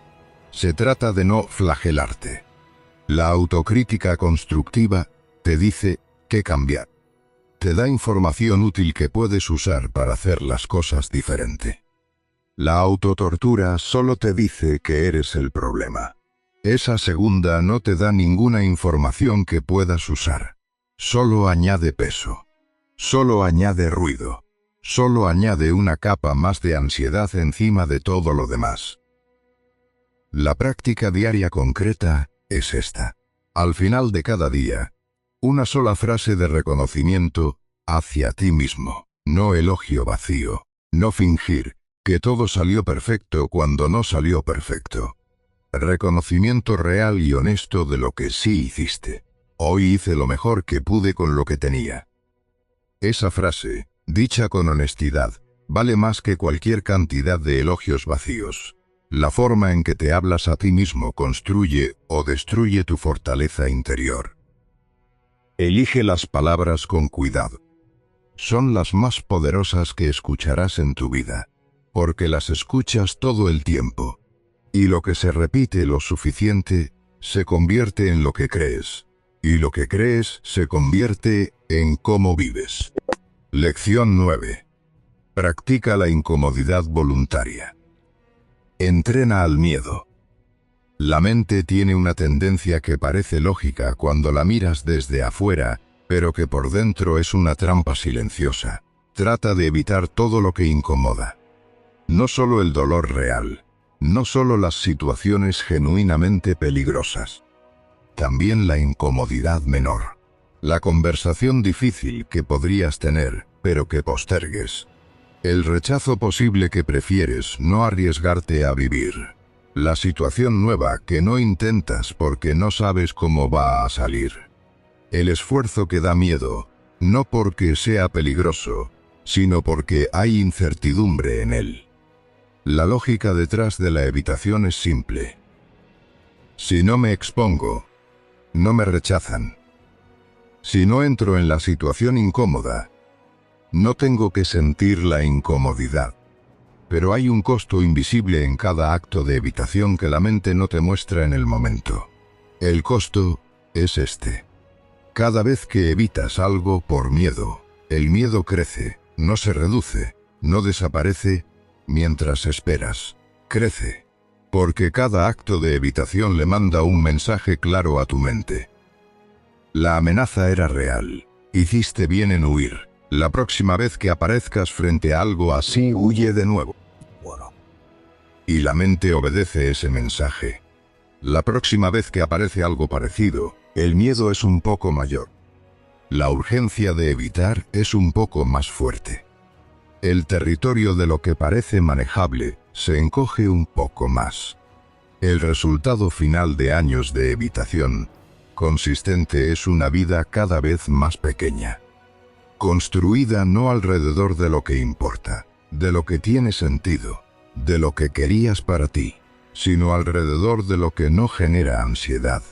Se trata de no flagelarte. La autocrítica constructiva te dice qué cambiar. Te da información útil que puedes usar para hacer las cosas diferente. La autotortura solo te dice que eres el problema. Esa segunda no te da ninguna información que puedas usar. Solo añade peso. Solo añade ruido. Solo añade una capa más de ansiedad encima de todo lo demás. La práctica diaria concreta es esta. Al final de cada día, una sola frase de reconocimiento hacia ti mismo. No elogio vacío. No fingir que todo salió perfecto cuando no salió perfecto. Reconocimiento real y honesto de lo que sí hiciste. Hoy hice lo mejor que pude con lo que tenía. Esa frase, dicha con honestidad, vale más que cualquier cantidad de elogios vacíos. La forma en que te hablas a ti mismo construye o destruye tu fortaleza interior. Elige las palabras con cuidado. Son las más poderosas que escucharás en tu vida, porque las escuchas todo el tiempo. Y lo que se repite lo suficiente, se convierte en lo que crees. Y lo que crees se convierte en cómo vives. Lección 9. Practica la incomodidad voluntaria. Entrena al miedo. La mente tiene una tendencia que parece lógica cuando la miras desde afuera, pero que por dentro es una trampa silenciosa. Trata de evitar todo lo que incomoda. No solo el dolor real. No solo las situaciones genuinamente peligrosas. También la incomodidad menor. La conversación difícil que podrías tener, pero que postergues. El rechazo posible que prefieres no arriesgarte a vivir. La situación nueva que no intentas porque no sabes cómo va a salir. El esfuerzo que da miedo, no porque sea peligroso, sino porque hay incertidumbre en él. La lógica detrás de la evitación es simple. Si no me expongo, no me rechazan. Si no entro en la situación incómoda, no tengo que sentir la incomodidad. Pero hay un costo invisible en cada acto de evitación que la mente no te muestra en el momento. El costo es este. Cada vez que evitas algo por miedo, el miedo crece, no se reduce, no desaparece, mientras esperas, crece. Porque cada acto de evitación le manda un mensaje claro a tu mente. La amenaza era real. Hiciste bien en huir. La próxima vez que aparezcas frente a algo así, huye de nuevo. Y la mente obedece ese mensaje. La próxima vez que aparece algo parecido, el miedo es un poco mayor. La urgencia de evitar es un poco más fuerte. El territorio de lo que parece manejable se encoge un poco más. El resultado final de años de evitación consistente es una vida cada vez más pequeña. Construida no alrededor de lo que importa, de lo que tiene sentido, de lo que querías para ti, sino alrededor de lo que no genera ansiedad.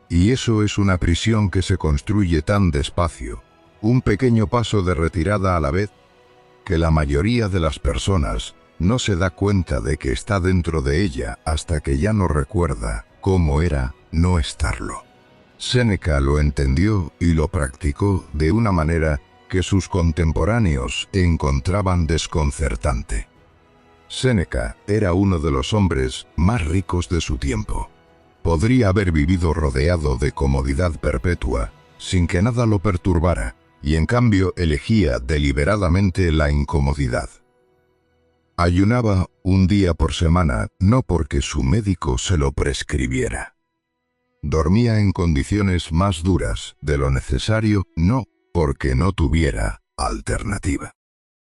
Y eso es una prisión que se construye tan despacio, un pequeño paso de retirada a la vez, que la mayoría de las personas no se da cuenta de que está dentro de ella hasta que ya no recuerda cómo era no estarlo. Séneca lo entendió y lo practicó de una manera que sus contemporáneos encontraban desconcertante. Séneca era uno de los hombres más ricos de su tiempo. Podría haber vivido rodeado de comodidad perpetua, sin que nada lo perturbara, y en cambio elegía deliberadamente la incomodidad. Ayunaba un día por semana, no porque su médico se lo prescribiera. Dormía en condiciones más duras de lo necesario, no porque no tuviera alternativa.